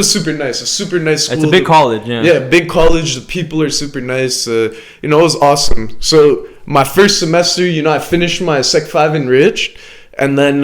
super nice. A super nice school. It's a big college, yeah. Yeah, big college. The people are super nice. It was awesome. So my first semester, I finished my Sec 5 enriched, and then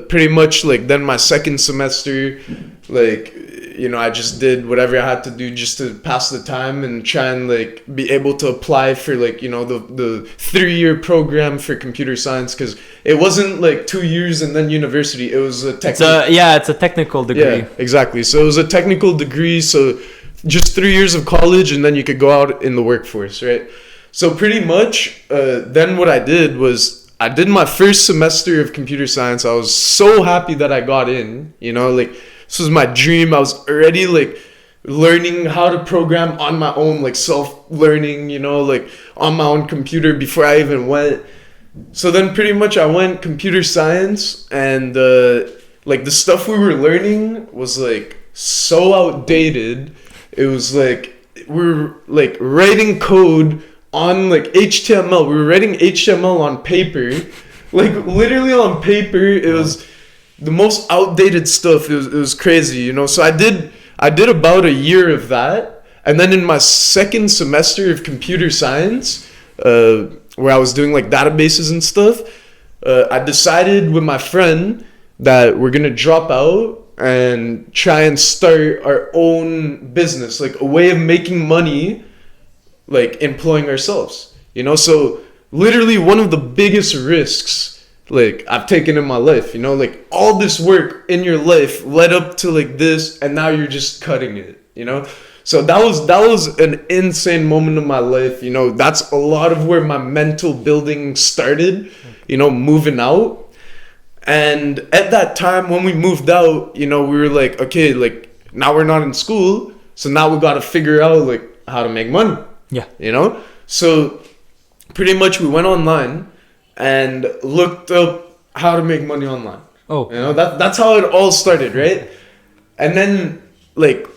pretty much like then my second semester, like I just did whatever I had to do just to pass the time and try and like be able to apply for like the 3-year program for computer science, because it wasn't like 2 years and then university. It was a technical. It's a technical degree. Yeah, exactly. So it was a technical degree. So just 3 years of college, and then you could go out in the workforce, right? So pretty much, then what I did was I did my first semester of computer science. I was so happy that I got in. This was my dream. I was already like learning how to program on my own, like self-learning, like on my own computer before I even went. So then pretty much I went computer science, and like the stuff we were learning was like so outdated. It was like we were like writing code on like HTML. We were writing HTML on paper, like literally on paper. It was the most outdated stuff. It was crazy, So I did about a year of that, and then in my second semester of computer science, where I was doing like databases and stuff, I decided with my friend that we're gonna drop out and try and start our own business, like a way of making money, like employing ourselves. So literally one of the biggest risks like I've taken in my life, you know, like all this work in your life led up to like this, and now you're just cutting it, you know. So that was an insane moment of my life, you know. That's a lot of where my mental building started, you know, moving out. And at that time when we moved out, you know, we were like, okay, like now we're not in school, so now we got to figure out like how to make money. Yeah. You know? So pretty much we went online and looked up how to make money online. Oh. You know, that's how it all started, right? And then like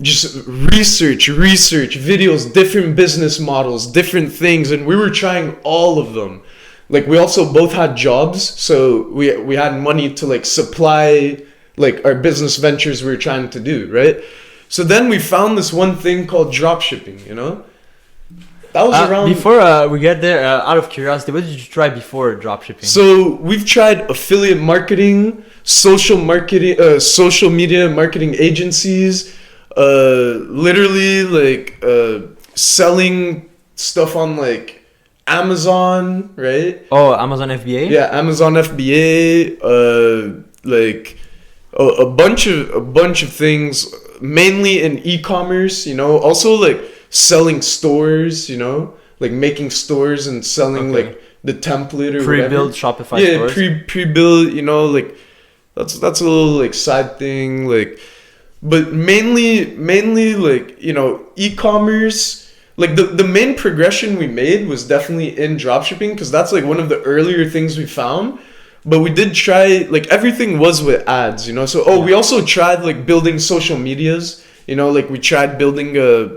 just research videos, different business models, different things, and we were trying all of them. Like we also both had jobs, so we had money to like supply like our business ventures we were trying to do, right? So then we found this one thing called dropshipping, you know? That was around... Before we get there, out of curiosity, what did you try before dropshipping? So we've tried affiliate marketing, social media marketing agencies, literally like selling stuff on like Amazon, right? Oh, Amazon FBA? Yeah, Amazon FBA, like a bunch of things, mainly in e-commerce, you know, also like selling stores, you know, like making stores and selling like the template or pre-built whatever. Shopify stores. Pre-built, you know, like that's a little like side thing, like, but mainly like, you know, e-commerce. Like the main progression we made was definitely in dropshipping, because that's like one of the earlier things we found. But we did try, like everything was with ads, you know. So we also tried like building social medias, you know, like we tried building an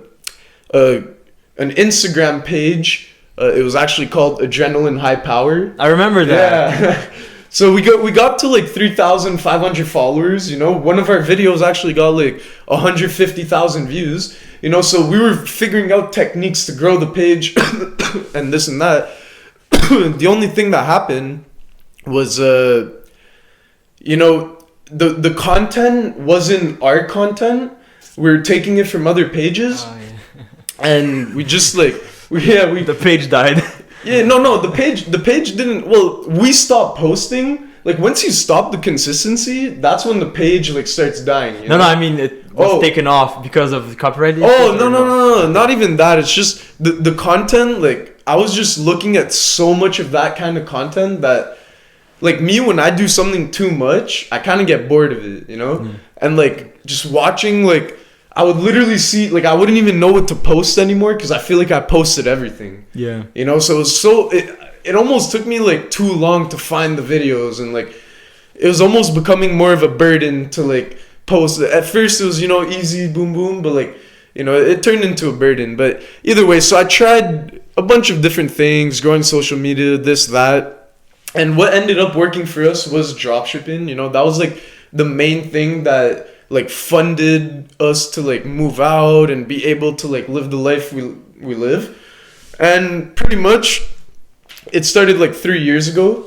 Instagram page. It was actually called Adrenaline High Power. I remember that. Yeah. So we got to like 3,500 followers, you know. One of our videos actually got like 150,000 views, you know. So we were figuring out techniques to grow the page and this and that. The only thing that happened was, you know, the content wasn't our content. We were taking it from other pages. Oh, yeah. And we just like, the page died. Yeah, no, the page didn't, well, we stopped posting. Like once you stop the consistency, that's when the page like starts dying. You know? No, I mean it was taken off because of copyright issues. Oh, no, not even that. It's just the content, like I was just looking at so much of that kind of content that like me, when I do something too much, I kind of get bored of it, you know? And like just watching, like I would literally see, like I wouldn't even know what to post anymore because I feel like I posted everything. Yeah. You know, so it almost took me like too long to find the videos, and like it was almost becoming more of a burden to like post. At first it was, you know, easy, boom boom, but like, you know, it turned into a burden. But either way, so I tried a bunch of different things, growing social media, this, that. And what ended up working for us was dropshipping. You know, that was like the main thing that like funded us to like move out and be able to like live the life we live. And pretty much it started like 3 years ago.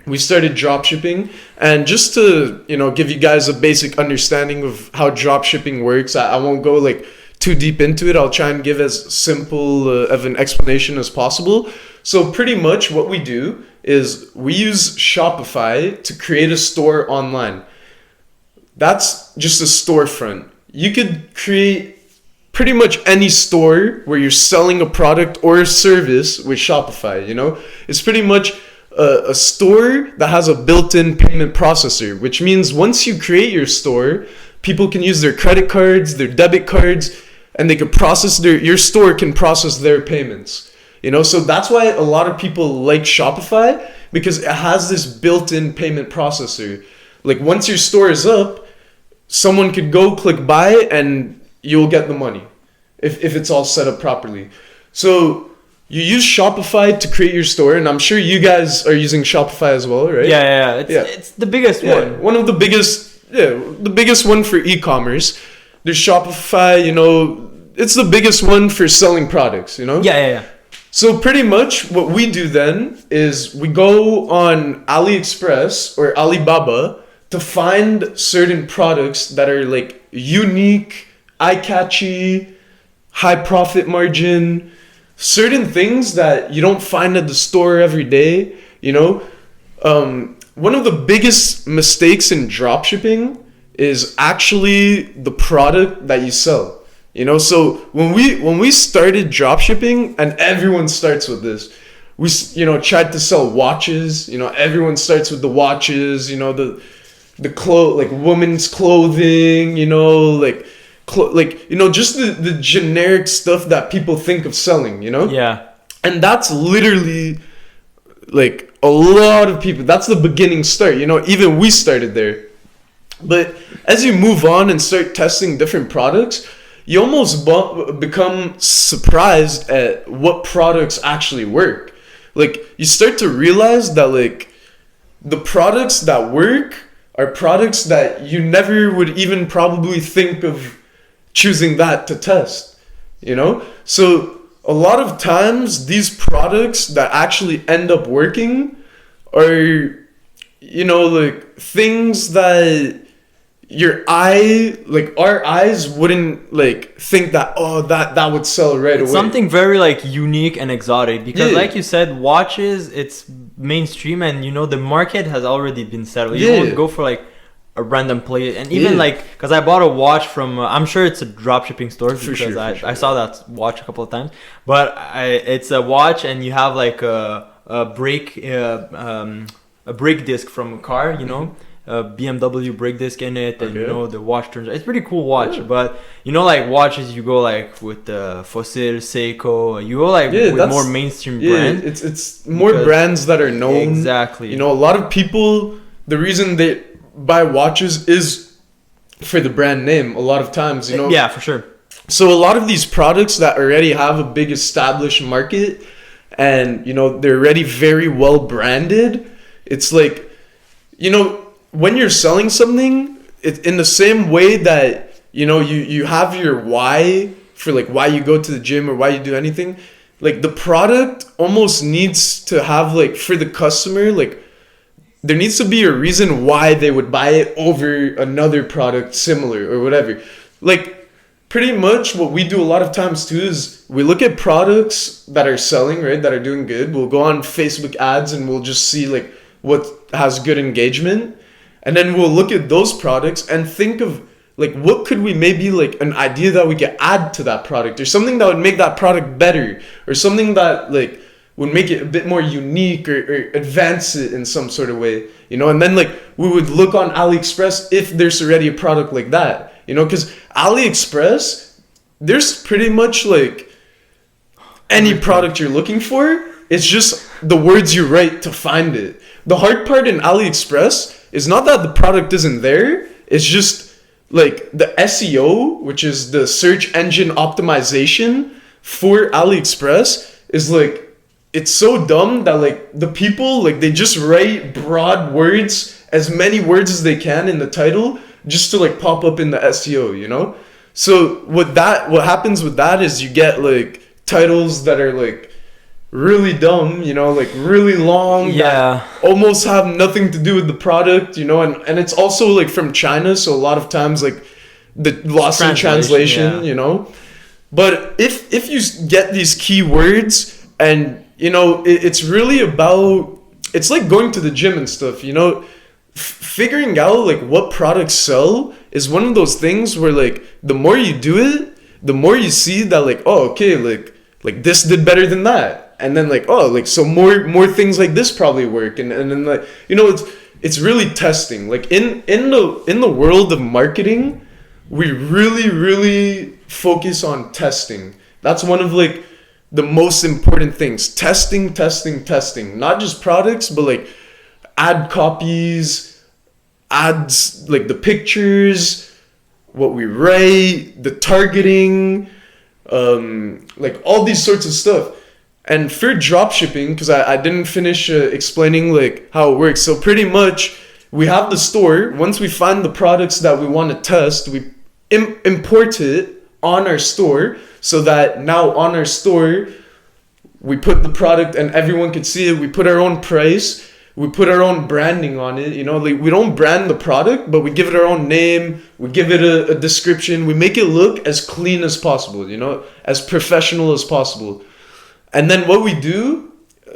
We started dropshipping, and just to, you know, give you guys a basic understanding of how dropshipping works, I won't go like too deep into it. I'll try and give as simple of an explanation as possible. So pretty much what we do is we use Shopify to create a store online. That's just a storefront. You could create pretty much any store where you're selling a product or a service with Shopify, you know? It's pretty much a store that has a built-in payment processor, which means once you create your store, people can use their credit cards, their debit cards, and they can process your store can process their payments, you know? So that's why a lot of people like Shopify, because it has this built-in payment processor. Like once your store is up, someone could go click buy and you'll get the money if it's all set up properly. So you use Shopify to create your store, and I'm sure you guys are using Shopify as well, right? Yeah. It's the biggest one. One of the biggest one for e-commerce. There's Shopify, you know, it's the biggest one for selling products, you know? Yeah. So pretty much what we do then is we go on AliExpress or Alibaba to find certain products that are like unique, eye-catchy, high profit margin, certain things that you don't find at the store every day, you know. one of the biggest mistakes in dropshipping is actually the product that you sell. You know, so when we started dropshipping, and everyone starts with this, we, you know, tried to sell watches. You know, everyone starts with the watches. You know, the like women's clothing. You know, like you know, just the generic stuff that people think of selling. You know. Yeah. And that's literally like a lot of people. That's the beginning start. You know, even we started there. But as you move on and start testing different products, you almost become surprised at what products actually work. Like, you start to realize that, like, the products that work are products that you never would even probably think of choosing that to test, you know? So a lot of times these products that actually end up working are, you know, like, things that our eyes wouldn't like think that, oh, that would sell right away. Something very like unique and exotic, because like you said, watches, it's mainstream, and you know the market has already been settled. You won't go for like a random play. And even like, because I bought a watch from I'm sure it's a dropshipping store, because I saw that watch a couple of times, but it's a watch and you have like a brake disc from a car, you know, a BMW brake disc in it, and you know the watch turns. It's pretty cool watch, but you know, like watches, you go like with Fossil, Seiko, you go like with more mainstream brands. It's more brands that are known. Exactly. You know, a lot of people, the reason they buy watches is for the brand name. A lot of times, you know. Yeah, for sure. So a lot of these products that already have a big established market, and you know they're already very well branded. It's like, you know, when you're selling something, it's in the same way that, you know, you have your why for like why you go to the gym or why you do anything. Like, the product almost needs to have, like, for the customer, like, there needs to be a reason why they would buy it over another product similar or whatever. Like, pretty much what we do a lot of times too is we look at products that are selling, right, that are doing good. We'll go on Facebook ads and we'll just see like what has good engagement. And then we'll look at those products and think of like, what could we maybe like an idea that we could add to that product, or something that would make that product better, or something that like would make it a bit more unique, or advance it in some sort of way, you know? And then like we would look on AliExpress if there's already a product like that, you know, because AliExpress, there's pretty much like any product you're looking for. It's just the words you write to find it. The hard part in AliExpress is not that the product isn't there. It's just like the SEO, which is the search engine optimization for AliExpress, is like, it's so dumb that like the people, like, they just write broad words, as many words as they can in the title, just to like pop up in the SEO, you know? So what happens with that is you get like titles that are like really dumb, you know, like really long, that almost have nothing to do with the product, you know, and it's also like from China, so a lot of times like the lost in translation, you know. But if you get these keywords, and you know, it's really about, it's like going to the gym and stuff, you know, figuring out like what products sell is one of those things where like the more you do it, the more you see that like, oh, okay, like this did better than that. And then like, oh, like, so more things like this probably work. And then like, you know, it's really testing. Like in the world of marketing, we really focus on testing. That's one of like the most important things. Testing. Not just products, but like ad copies, ads, like the pictures, what we write, the targeting, like all these sorts of stuff. And for dropshipping, because I didn't finish explaining like how it works. So pretty much we have the store. Once we find the products that we want to test, we import it on our store, so that now on our store we put the product and everyone could see it. We put our own price. We put our own branding on it. You know, like, we don't brand the product, but we give it our own name. We give it a description. We make it look as clean as possible, you know, as professional as possible. And then what we do,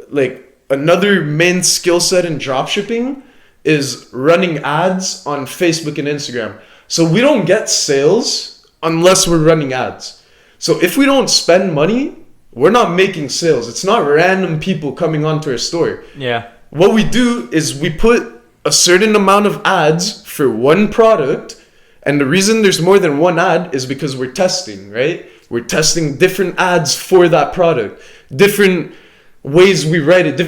like, another main skill set in dropshipping is running ads on Facebook and Instagram. So we don't get sales unless we're running ads. So if we don't spend money, we're not making sales. It's not random people coming onto our store. Yeah. What we do is we put a certain amount of ads for one product. And the reason there's more than one ad is because we're testing, right? We're testing different ads for that product. Different ways we write it.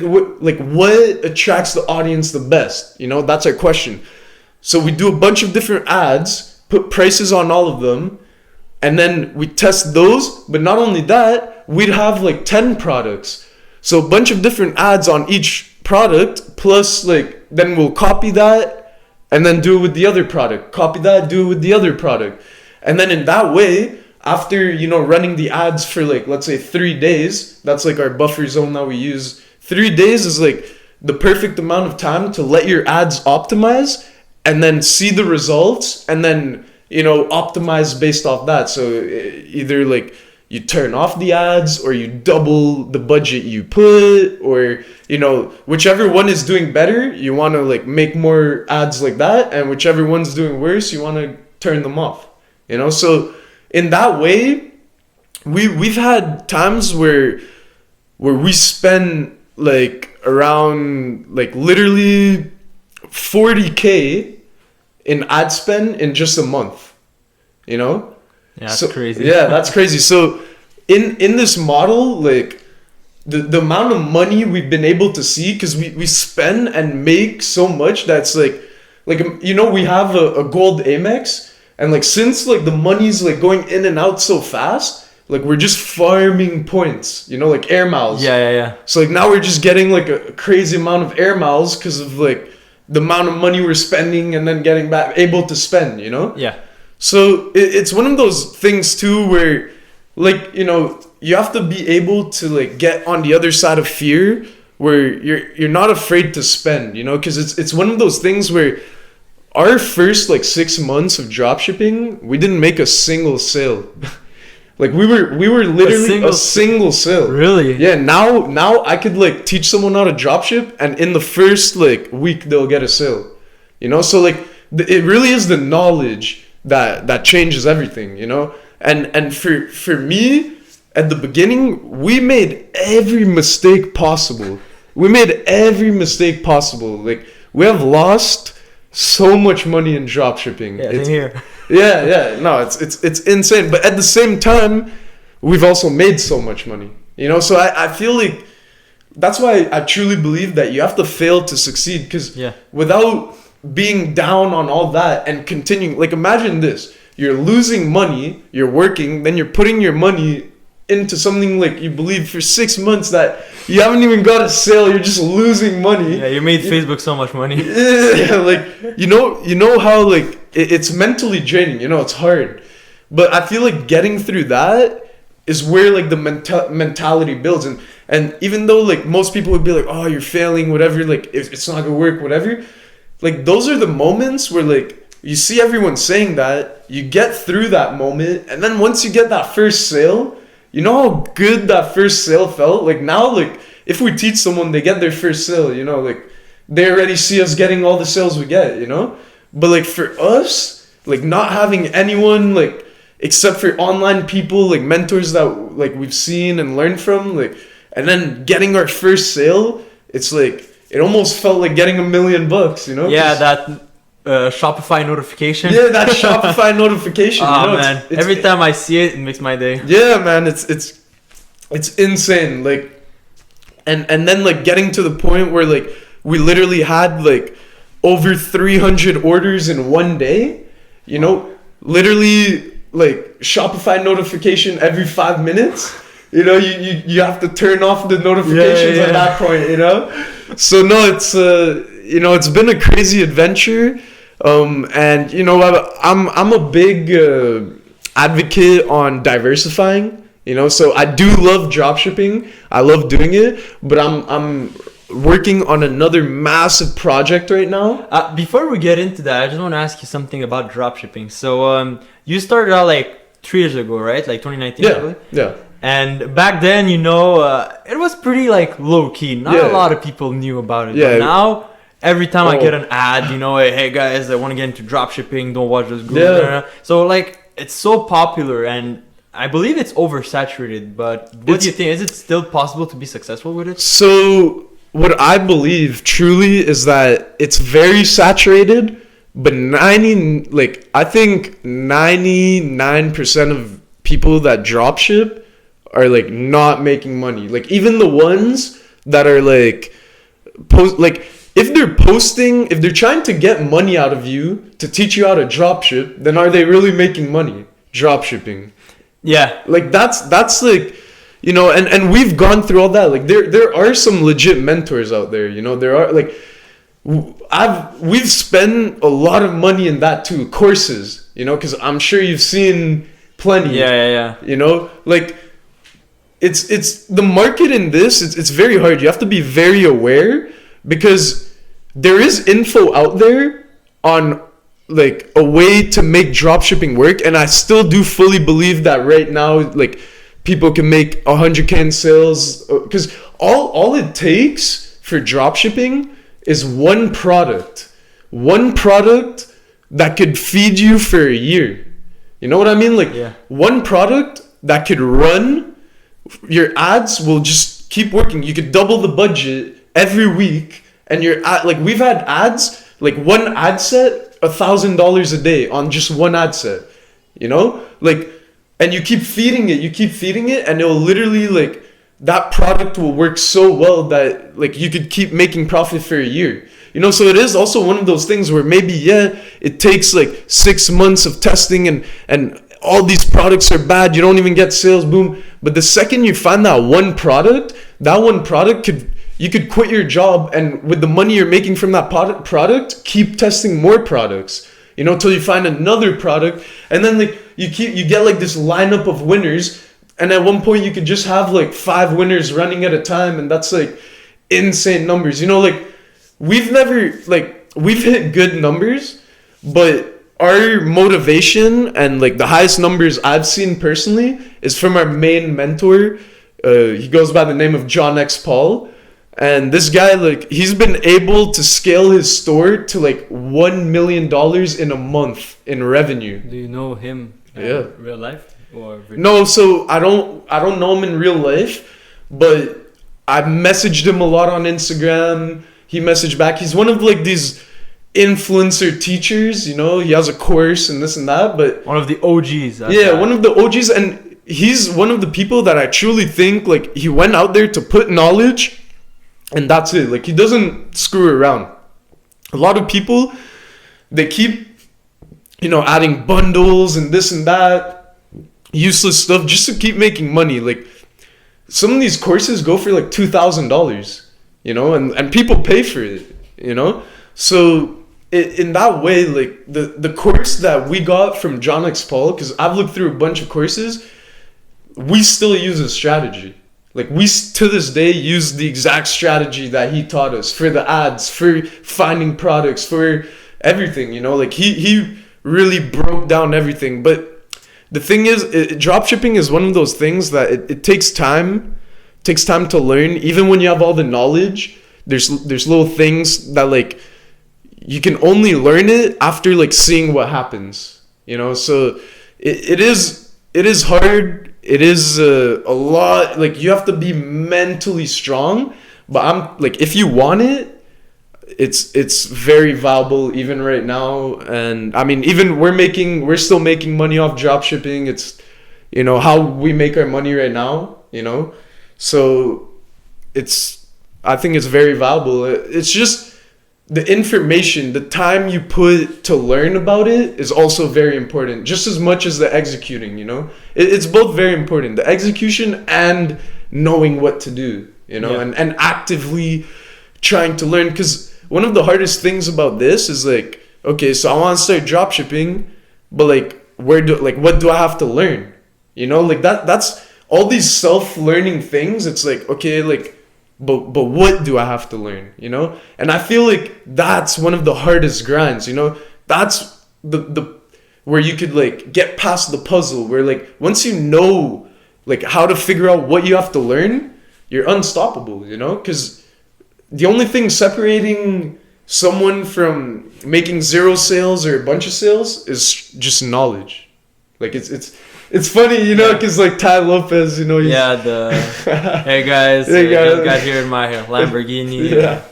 Like what attracts the audience the best? You know, that's our question. So we do a bunch of different ads, put prices on all of them, and then we test those. But not only that, we'd have like 10 products. So a bunch of different ads on each product, plus like then we'll copy that and then do it with the other product. Copy that, do it with the other product. And then in that way, after, you know, running the ads for like, let's say 3 days, that's like our buffer zone that we use. 3 days is like the perfect amount of time to let your ads optimize and then see the results and then, you know, optimize based off that. So either like you turn off the ads or you double the budget you put, or, you know, whichever one is doing better, you want to like make more ads like that, and whichever one's doing worse, you want to turn them off, you know? So in that way, we've had times where we spend like around like literally 40K in ad spend in just a month, you know? Yeah, that's crazy. Yeah, that's crazy. So in this model, like the amount of money we've been able to see, because we spend and make so much that's like, you know, we have a gold Amex, and like since like the money's like going in and out so fast, like we're just farming points, you know, like air miles. Yeah. So like now we're just getting like a crazy amount of air miles because of like the amount of money we're spending and then getting back able to spend, you know? Yeah. So it's one of those things too where, like, you know, you have to be able to like get on the other side of fear where you're not afraid to spend, you know, because it's one of those things where our first like 6 months of dropshipping, we didn't make a single sale. Like we were literally a single sale. Really? Yeah. Now I could like teach someone how to dropship, and in the first like week they'll get a sale, you know. So like it really is the knowledge that changes everything, you know. And for me at the beginning, we made every mistake possible. Like we have lost so much money in dropshipping. Yeah, same here. Yeah. No, it's insane. But at the same time, we've also made so much money, you know. So I feel like that's why I truly believe that you have to fail to succeed, because without being down on all that and continuing, like imagine this, you're losing money, you're working, then you're putting your money into something like you believe for 6 months that you haven't even got a sale, you're just losing money. Yeah, you made Facebook so much money. Yeah, like you know how like it's mentally draining, you know, it's hard. But I feel like getting through that is where like the mentality builds, and even though like most people would be like, oh, you're failing, whatever, like if it's not gonna work, whatever. Like those are the moments where like you see everyone saying that, you get through that moment, and then once you get that first sale, you know how good that first sale felt? Like now, like if we teach someone, they get their first sale, you know, like they already see us getting all the sales we get, you know? But like for us, like not having anyone like except for online people, like mentors that like we've seen and learned from, like, and then getting our first sale, it's like it almost felt like getting $1 million, you know? Yeah, that Shopify notification. Yeah, that Shopify notification. Oh, you know, man. Every time I see it, it makes my day. Yeah, man. It's insane. Like, and then like getting to the point where like we literally had like over 300 orders in one day, you know, literally like Shopify notification every 5 minutes. You know, you have to turn off the notifications at that point, you know? So no, it's you know, it's been a crazy adventure. And you know, I'm a big advocate on diversifying, you know, so I do love dropshipping. I love doing it, but I'm working on another massive project right now. Before we get into that, I just want to ask you something about dropshipping. So you started out like 3 years ago, right? Like 2019. Yeah. And back then, it was pretty like low key. Not a lot of people knew about it. Yeah. But now, every time I get an ad, hey guys, I want to get into dropshipping. Don't watch this group. Yeah. So like, it's so popular, and I believe it's oversaturated. But what do you think? Is it still possible to be successful with it? So what I believe truly is that it's very saturated, but I think 99% of people that dropship are like not making money. Like even the ones that are like if they're trying to get money out of you to teach you how to dropship, then are they really making money dropshipping? Yeah. Like that's like, and we've gone through all that. Like there are some legit mentors out there, there are like we've spent a lot of money in that too, courses, because I'm sure you've seen plenty. Yeah. Like it's the market in this, it's very hard. You have to be very aware, because there is info out there on like a way to make dropshipping work, and I still do fully believe that right now, like people can make 100K in sales, because all it takes for dropshipping is one product that could feed you for a year. You know what I mean? Like one product that could run, your ads will just keep working. You could double the budget every week, and your ad, like we've had ads, like one ad set, $1,000 a day on just one ad set, like, and you keep feeding it, and it'll literally like, that product will work so well that like you could keep making profit for a year. So it is also one of those things where maybe it takes like 6 months of testing, and all these products are bad, you don't even get sales, boom. But the second you find that one product you could quit your job, and with the money you're making from that product, keep testing more products, till you find another product, and then like you get like this lineup of winners, and at one point you could just have like 5 winners running at a time, and that's like insane numbers. Like we've hit good numbers, but our motivation and like the highest numbers I've seen personally is from our main mentor. He goes by the name of John X. Paul. And this guy, like, he's been able to scale his store to like $1 million in a month in revenue. Do you know him in real life? No, so I don't know him in real life, but I messaged him a lot on Instagram. He messaged back. He's one of like these influencer teachers, he has a course and this and that, but one of the OGs. One of the OGs, and he's one of the people that I truly think like he went out there to put knowledge, and that's it. Like he doesn't screw around. A lot of people, they keep adding bundles and this and that, useless stuff just to keep making money. Like some of these courses go for like $2,000, and people pay for it, so in that way, like the course that we got from John X. Paul, because I've looked through a bunch of courses, we still use a strategy. Like we to this day use the exact strategy that he taught us for the ads, for finding products, for everything, like he really broke down everything. But the thing is, dropshipping is one of those things that it takes time to learn. Even when you have all the knowledge, there's little things that like you can only learn it after like seeing what happens, so it is hard. It is a lot, like you have to be mentally strong, but I'm like, if you want it, it's very viable even right now. And I mean, even we're still making money off dropshipping. It's how we make our money right now, so I think it's very valuable. It's just the information, the time you put to learn about it is also very important, just as much as the executing, it's both very important, the execution and knowing what to do, and actively trying to learn. Because one of the hardest things about this is like, okay, so I want to start dropshipping, but like what do I have to learn, like that's all these self-learning things. It's like, okay, like but what do I have to learn, and I feel like that's one of the hardest grinds, that's the where you could like get past the puzzle, where like once like how to figure out what you have to learn, you're unstoppable, you know? Because the only thing separating someone from making 0 sales or a bunch of sales is just knowledge. Like it's funny, you know, because like Ty Lopez, you know, hey guys, just got here in my Lamborghini. Yeah,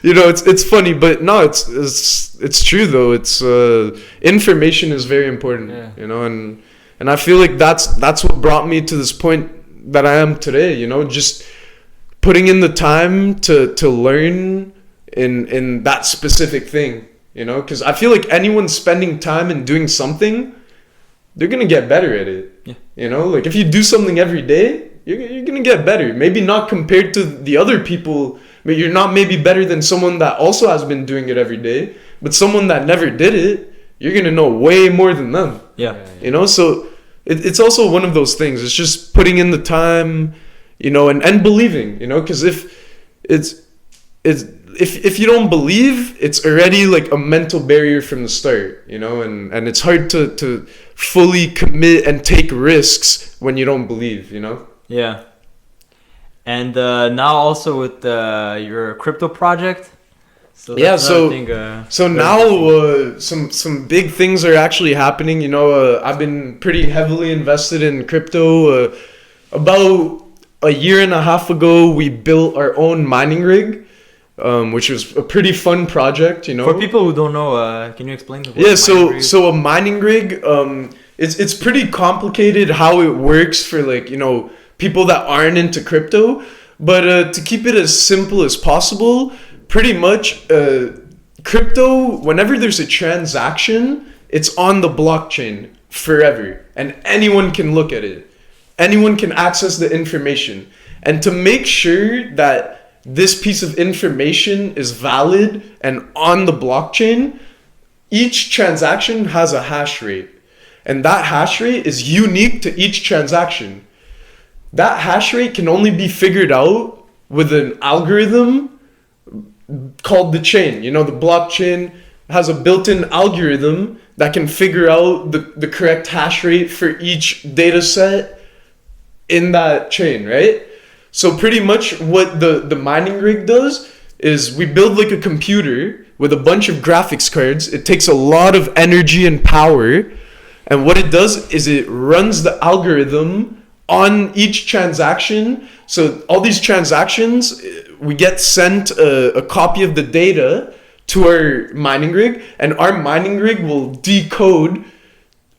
you know, it's funny, but no, it's true though. It's information is very important, you know, and I feel like that's what brought me to this point that I am today. You know, just putting in the time to learn in that specific thing. You know, because I feel like anyone spending time and doing something, they're gonna get better at it. Yeah. You know, like if you do something every day, you're gonna get better. Maybe not compared to the other people, but you're not maybe better than someone that also has been doing it every day. But someone that never did it, you're gonna know way more than them. Yeah. You know, so it's also one of those things. It's just putting in the time, you know, and believing. You know, because if you don't believe, it's already like a mental barrier from the start, you know, and it's hard to fully commit and take risks when you don't believe, you know? Yeah. And now also with your crypto project. So now some big things are actually happening, you know. I've been pretty heavily invested in crypto. About a year and a half ago, we built our own mining rig. Which was a pretty fun project, you know. For people who don't know, can you explain the word? Yeah, so a mining rig, it's pretty complicated how it works for, like, you know, people that aren't into crypto. But to keep it as simple as possible, pretty much crypto, whenever there's a transaction, it's on the blockchain forever, and anyone can look at it. Anyone can access the information. And to make sure that this piece of information is valid and on the blockchain, each transaction has a hash rate. And that hash rate is unique to each transaction. That hash rate can only be figured out with an algorithm called the chain. You know, the blockchain has a built-in algorithm that can figure out the correct hash rate for each data set in that chain, right? So pretty much what the mining rig does is we build like a computer with a bunch of graphics cards. It takes a lot of energy and power. And what it does is it runs the algorithm on each transaction. So all these transactions, we get sent a copy of the data to our mining rig. And our mining rig will decode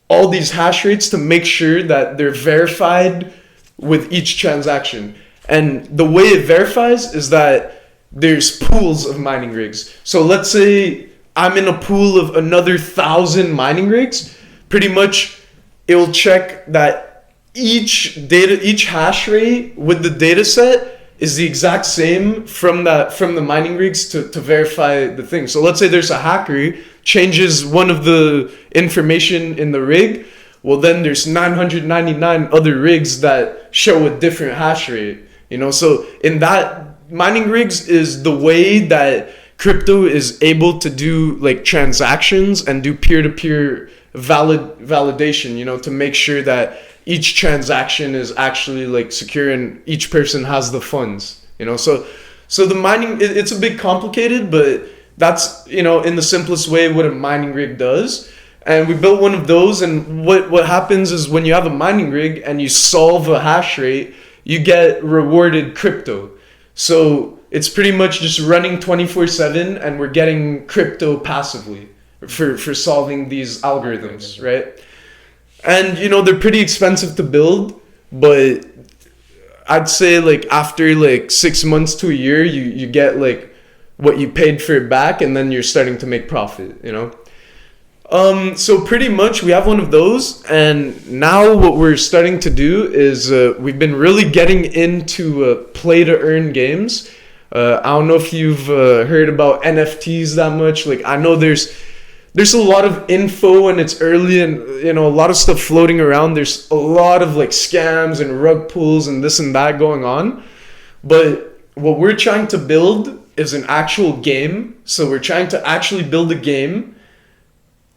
all these hash rates to make sure that they're verified with each transaction. And the way it verifies is that there's pools of mining rigs. So let's say I'm in a pool of another 1,000 mining rigs. Pretty much it'll check that each hash rate with the data set is the exact same from the mining rigs to verify the thing. So let's say there's a hacker changes one of the information in the rig. Well, then there's 999 other rigs that show a different hash rate. You know, so in that, mining rigs is the way that crypto is able to do like transactions and do peer-to-peer validation, you know, to make sure that each transaction is actually like secure and each person has the funds, you know. So the mining, it's a bit complicated, but that's, you know, in the simplest way what a mining rig does. And we built one of those, and what happens is when you have a mining rig and you solve a hash rate, you get rewarded crypto. So it's pretty much just running 24/7, and we're getting crypto passively for solving these algorithms, right? And, you know, they're pretty expensive to build, but I'd say like after like 6 months to a year, you get like what you paid for it back, and then you're starting to make profit, you know? So pretty much we have one of those, and now what we're starting to do is we've been really getting into play to earn games. I don't know if you've heard about NFTs that much. Like, I know there's a lot of info and it's early, and, you know, a lot of stuff floating around. There's a lot of like scams and rug pulls and this and that going on. But what we're trying to build is an actual game. So we're trying to actually build a game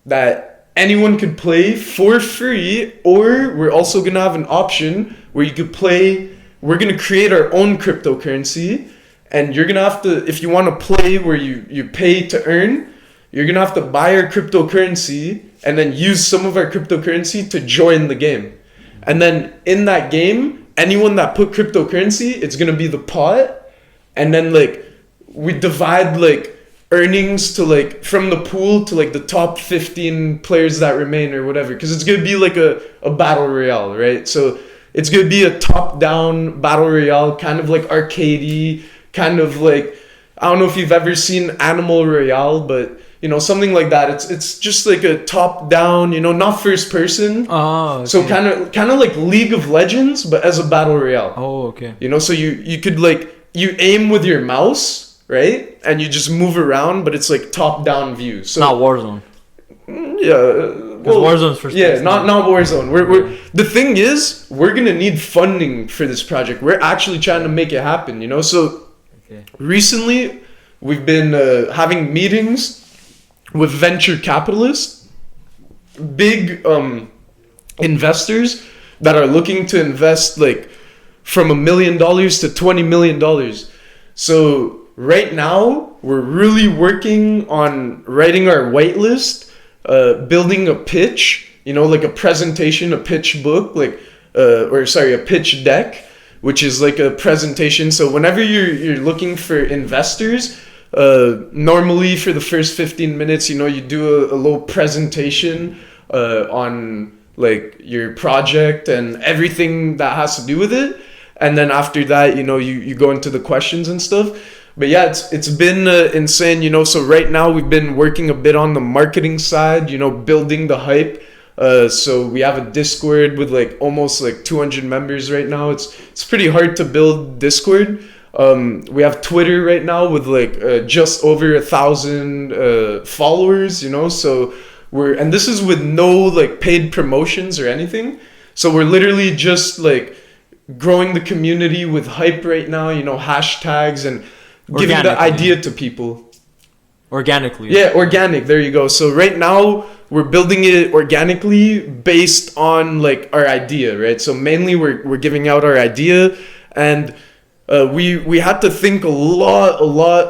that anyone could play for free, or we're also gonna have an option where you could play. We're gonna create our own cryptocurrency, and you're gonna have to, if you want to play where you pay to earn, you're gonna have to buy our cryptocurrency and then use some of our cryptocurrency to join the game. And then in that game, anyone that put cryptocurrency, it's gonna be the pot, and then like we divide like earnings to like from the pool to like the top 15 players that remain or whatever, because it's gonna be like a battle royale, right? So it's gonna be a top-down battle royale, kind of like arcadey, kind of like, I don't know if you've ever seen Animal Royale, but you know, something like that. It's just like a top-down, you know, not first person. Oh, okay. So kind of like League of Legends, but as a battle royale. Oh, okay. You know, so you could like, you aim with your mouse, right? And you just move around, but it's like top-down view. So not Warzone. Yeah. Because Warzone's for yeah, not Warzone. We're the thing is, we're gonna need funding for this project. We're actually trying to make it happen, you know. So recently, we've been having meetings with venture capitalists, big investors that are looking to invest like from $1 million to $20 million. So right now, we're really working on writing our whitelist. Building a pitch, you know, like a presentation, a pitch book, like, a pitch deck, which is like a presentation. So whenever you're looking for investors, normally for the first 15 minutes, you know, you do a little presentation on like your project and everything that has to do with it. And then after that, you know, you go into the questions and stuff. But yeah, it's been insane, you know. So right now we've been working a bit on the marketing side, you know, building the hype. So we have a Discord with like almost like 200 members right now. It's pretty hard to build Discord. We have Twitter right now with like just over 1,000 followers, you know. So and this is with no like paid promotions or anything. So we're literally just like growing the community with hype right now, you know, hashtags and giving the idea to people. Organically. Yeah, organic. There you go. So right now we're building it organically based on like our idea, right? So mainly we're giving out our idea, and we had to think a lot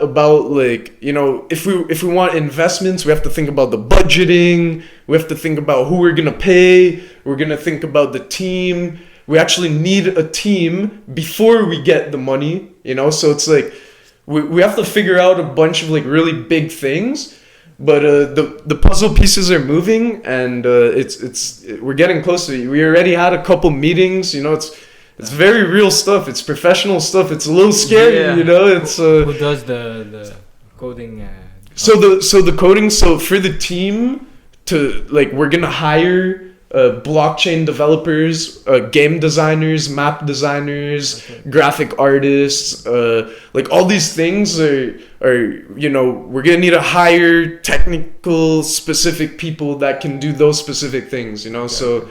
about like, you know, if we want investments, we have to think about the budgeting. We have to think about who we're gonna pay. We're gonna think about the team. We actually need a team before we get the money, you know. So it's like, we have to figure out a bunch of like really big things, but the puzzle pieces are moving, and we're getting closer. We already had a couple meetings, you know. It's very real stuff. It's professional stuff. It's a little scary, you know. It's who does the coding? So the coding. So for the team to like, we're gonna hire blockchain developers, game designers, map designers, graphic artists, like all these things are, you know, we're gonna need to hire technical specific people that can do those specific things, you know. So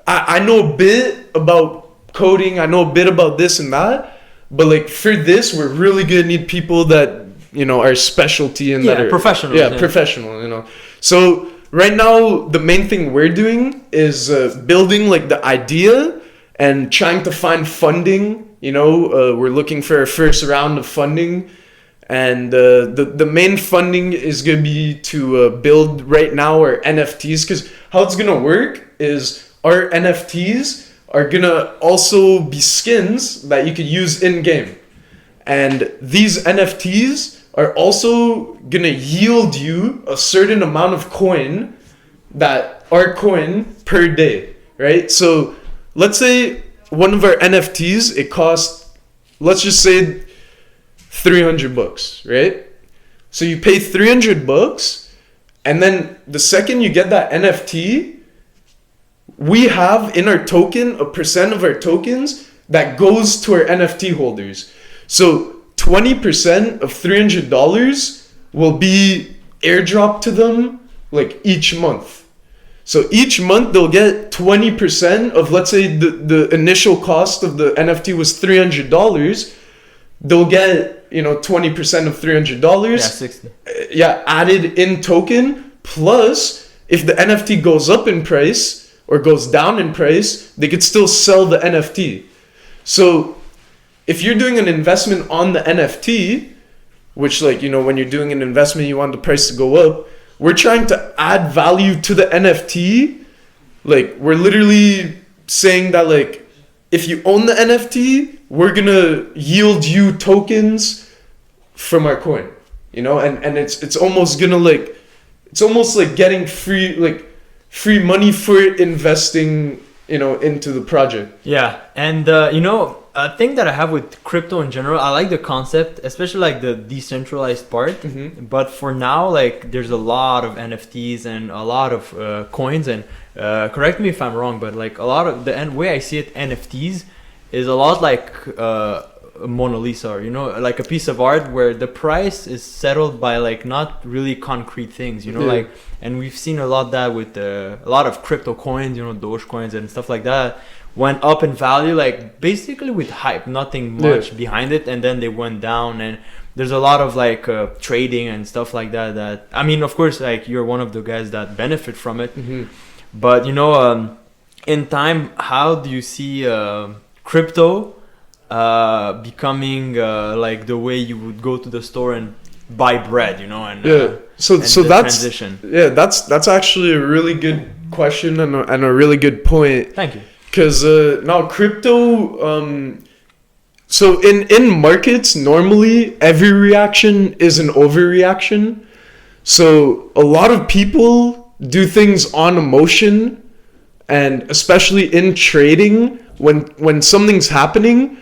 I know a bit about coding, I know a bit about this and that, but like for this, we're really gonna need people that, you know, are specialty in that are professional. Yeah, professional, you know. So right now, the main thing we're doing is building like the idea and trying to find funding. You know, we're looking for our first round of funding, and the main funding is gonna be to build right now our NFTs. Because how it's gonna work is our NFTs are gonna also be skins that you could use in game, and these NFTs are also gonna yield you a certain amount of coin, that our coin per day, right? So let's say one of our NFTs, it costs, let's just say $300, right? So you pay $300, and then the second you get that NFT, we have in our token a percent of our tokens that goes to our NFT holders. So 20% of $300 will be airdropped to them like each month. So each month they'll get 20% of, let's say the initial cost of the NFT was $300. They'll get, you know, 20% of $300. Yeah, 60. Yeah, added in token, plus if the NFT goes up in price or goes down in price, they could still sell the NFT. So if you're doing an investment on the NFT, which like, you know, when you're doing an investment, you want the price to go up. We're trying to add value to the NFT. Like, we're literally saying that, like, if you own the NFT, we're gonna yield you tokens from our coin, you know, and it's almost gonna like, it's almost like getting free money for investing, you know, into the project. Yeah, and you know, a thing that I have with crypto in general, I like the concept, especially like the decentralized part. But for now, like, there's a lot of NFTs and a lot of coins, and correct me if I'm wrong, but like a lot of the way I see it, NFTs is a lot like a Mona Lisa, or, you know, like a piece of art where the price is settled by like not really concrete things, you know, like, and we've seen a lot that with a lot of crypto coins, you know, Doge coins and stuff like that, went up in value, like basically with hype, nothing much behind it, and then they went down. And there's a lot of like trading and stuff like that I mean, of course, like, you're one of the guys that benefit from it. But you know, in time, how do you see crypto becoming like the way you would go to the store and buy bread, you know? And so that's transition. That's actually a really good question and a really good point. Thank you. Because now crypto, so in markets, normally every reaction is an overreaction. So a lot of people do things on emotion, and especially in trading, when something's happening,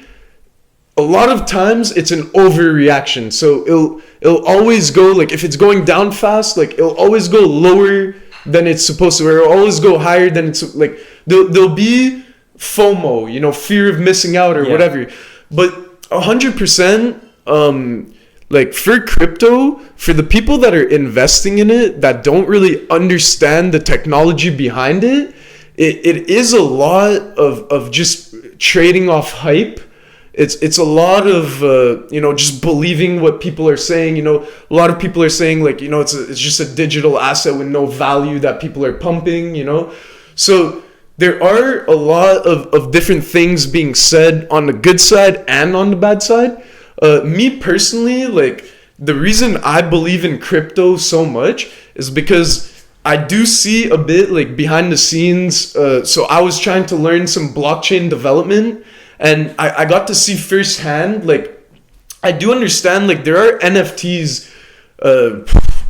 a lot of times it's an overreaction. So it'll always go, like, if it's going down fast, like, it'll always go lower than it's supposed to, or it'll always go higher than it's, like, there'll be FOMO, you know, fear of missing out or whatever. But 100%, like, for crypto, for the people that are investing in it that don't really understand the technology behind it, it is a lot of just trading off hype. It's a lot of you know, just believing what people are saying. You know, a lot of people are saying, like, you know, it's just a digital asset with no value that people are pumping, you know. So there are a lot of different things being said on the good side and on the bad side. Me personally, like, the reason I believe in crypto so much is because I do see a bit, like, behind the scenes. So I was trying to learn some blockchain development, and I got to see firsthand, like, I do understand, like, there are NFTs,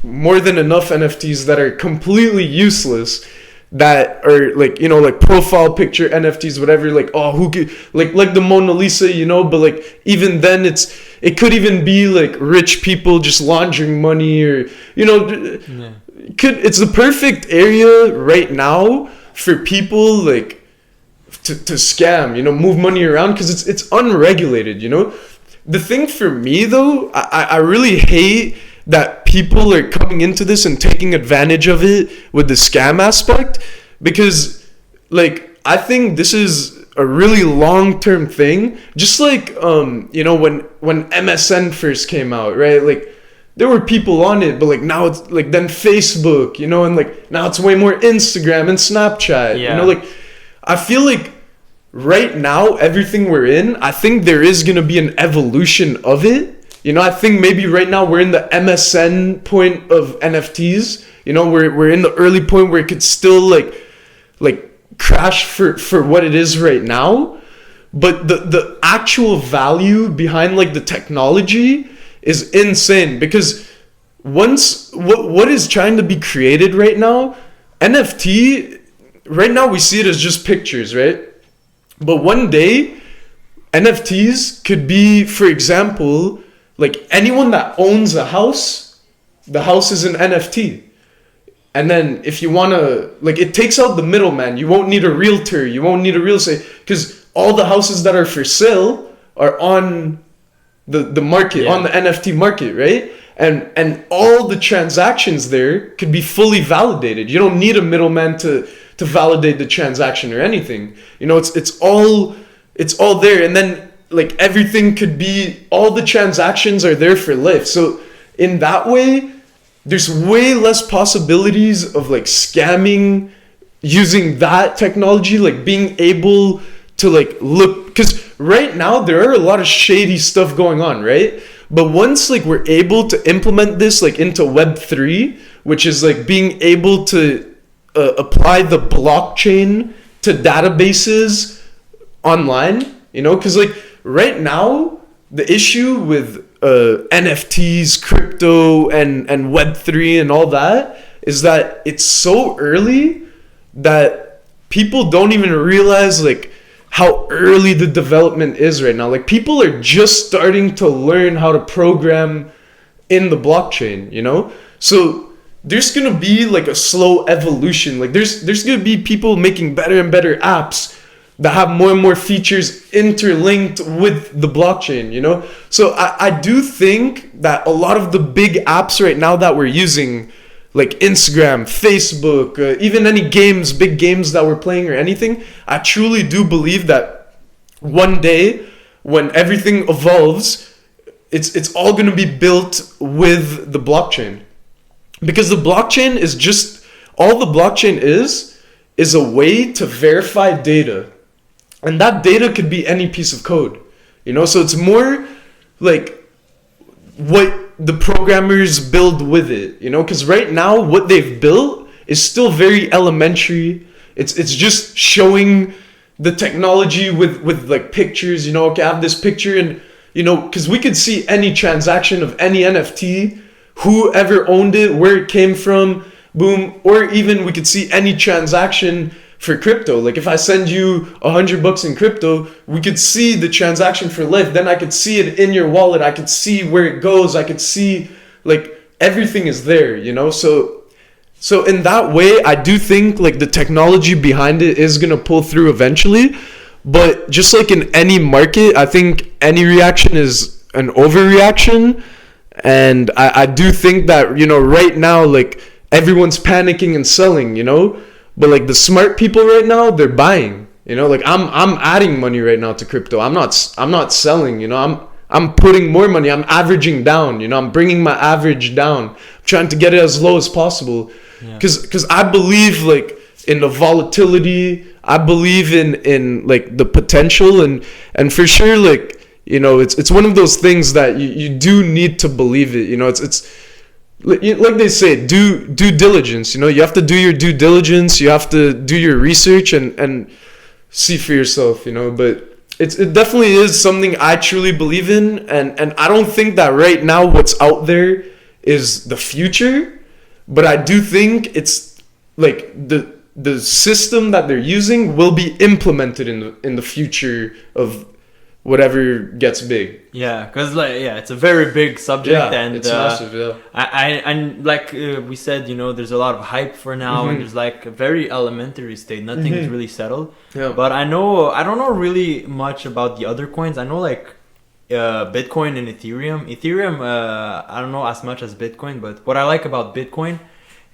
more than enough NFTs that are completely useless, that are, like, you know, like profile picture NFTs, whatever, like, oh, who could, like the Mona Lisa, you know, but like, even then it could even be like rich people just laundering money, or, you know, it's the perfect area right now for people, like, to scam, you know, move money around, because it's unregulated, you know. The thing for me, though, I really hate that people are coming into this and taking advantage of it with the scam aspect, because, like, I think this is a really long-term thing. Just like, you know, when MSN first came out, right? Like, there were people on it, but like, now it's like, then Facebook, you know, and like, now it's way more Instagram and Snapchat, you know. Like, I feel like right now, everything we're in, I think there is going to be an evolution of it. You know, I think maybe right now we're in the MSN point of NFTs. You know, we're in the early point where it could still like crash for what it is right now. But the actual value behind, like, the technology is insane, because once what is trying to be created right now, NFT, right now we see it as just pictures, right? But one day NFTs could be, for example, like, anyone that owns a house, the house is an NFT. And then if you want to, like, it takes out the middleman. You won't need a realtor. You won't need a real estate, because all the houses that are for sale are on the market, on the NFT market, right? And all the transactions there could be fully validated. You don't need a middleman to validate the transaction or anything. You know, it's all there. And then, like, everything could be, all the transactions are there for life. So in that way, there's way less possibilities of like scamming using that technology, like being able to like look, because right now there are a lot of shady stuff going on, right? But once like we're able to implement this like into Web3, which is like being able to apply the blockchain to databases online, you know, because like right now the issue with NFTs, crypto, and Web3 and all that is that it's so early that people don't even realize like how early the development is right now. Like people are just starting to learn how to program in the blockchain, you know? So there's gonna be like a slow evolution. Like there's gonna be people making better and better apps that have more and more features interlinked with the blockchain, you know? So I do think that a lot of the big apps right now that we're using, like Instagram, Facebook, even any games, big games that we're playing or anything, I truly do believe that one day when everything evolves, it's all going to be built with the blockchain. Because the blockchain is just, all the blockchain is a way to verify data. And that data could be any piece of code, you know? So it's more like what the programmers build with it, you know? Because right now what they've built is still very elementary. It's just showing the technology with like pictures, you know? Okay, I have this picture, and you know, because we could see any transaction of any NFT, whoever owned it, where it came from, boom. Or even we could see any transaction for crypto. Like if I send you $100 in crypto, we could see the transaction for life. Then I could see it in your wallet. I could see where it goes. I could see like everything is there, you know? So in that way, I do think like the technology behind it is going to pull through eventually. But just like in any market, I think any reaction is an overreaction. And I do think that, you know, right now, like everyone's panicking and selling, you know? But like the smart people right now, they're buying, you know, like I'm adding money right now to crypto. I'm not selling, you know, I'm putting more money. I'm averaging down, you know, I'm bringing my average down, I'm trying to get it as low as possible. Cause I believe like in the volatility, I believe in like the potential, and for sure, like, you know, it's one of those things that you do need to believe it, you know, it's like they say, due diligence, you know, you have to do your due diligence, you have to do your research and see for yourself, you know. But it definitely is something I truly believe in, and I don't think that right now what's out there is the future, but I do think it's like the system that they're using will be implemented in the future of whatever gets big. Yeah, because like, yeah, it's a very big subject, and it's massive. Yeah, and like we said, you know, there's a lot of hype for now, and there's like a very elementary state. Nothing is really settled. Yeah. But I don't know really much about the other coins. I know like Bitcoin and Ethereum. I don't know as much as Bitcoin, but what I like about Bitcoin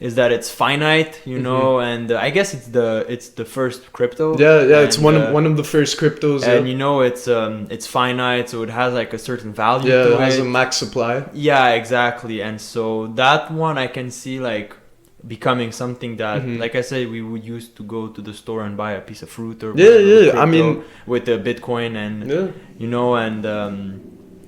is that it's finite, you know, and I guess it's the first crypto. Yeah, it's one of the first cryptos. And you know, it's finite, so it has like a certain value. Yeah, to it has a max supply. Yeah, exactly. And so that one I can see like becoming something that, like I said, we would use to go to the store and buy a piece of fruit or I mean, with the Bitcoin, and you know, and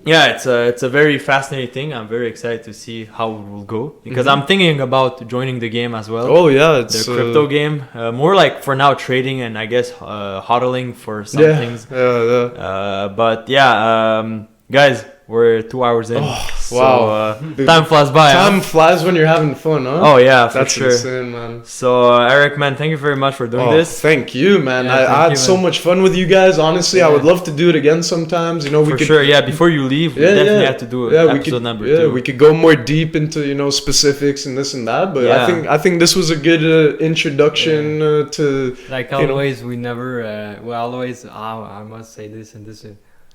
yeah, it's a very fascinating thing. I'm very excited to see how it will go, because I'm thinking about joining the game as well. Oh yeah, it's the crypto game. More like for now trading and I guess hodling for some things. But yeah, guys, we're 2 hours in. So, wow. Time flies by. Time flies when you're having fun, huh? Oh yeah, for That's sure. insane, man. So Erik, man, thank you very much for doing this. Thank you, man. I had so much fun with you guys. Honestly, I would love to do it again sometimes. You know, we could. Sure. Yeah, before you leave, we definitely have to do episode number 2. We could go more deep into, you know, specifics and this and that. But I think this was a good introduction to. Like always, we never. We always. I must say this and this.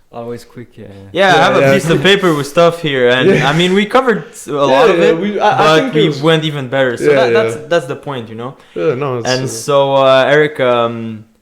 Always quick. I have a piece of paper with stuff here, and I mean we covered a lot of it, but we went even better. So that's the point, you know. Yeah, no. So Erik,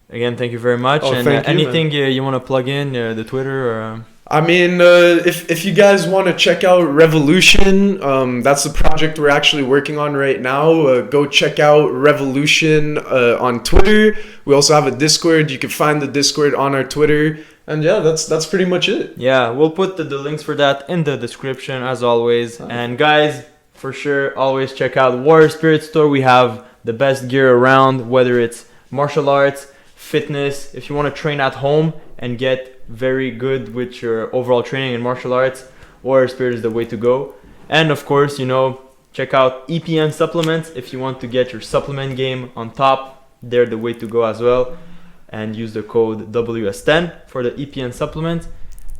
again, thank you very much. And thank you, anything you want to plug in, the Twitter or? I mean, if you guys want to check out Revolution, that's the project we're actually working on right now. Go check out Revolution on Twitter. We also have a Discord. You can find the Discord on our Twitter. And yeah, that's pretty much it. Yeah, we'll put the links for that in the description as always. And guys, for sure, always check out Warrior Spirit Store. We have the best gear around, whether it's martial arts, fitness. If you want to train at home and get very good with your overall training in martial arts, Warrior Spirit is the way to go. And of course, check out EPN supplements if you want to get your supplement game on top. They're the way to go as well. And use the code WS10 for the EPN supplement.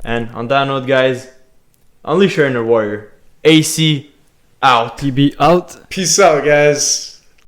And on that note, guys, unleash your inner warrior. AC out. TB out. Peace out, guys.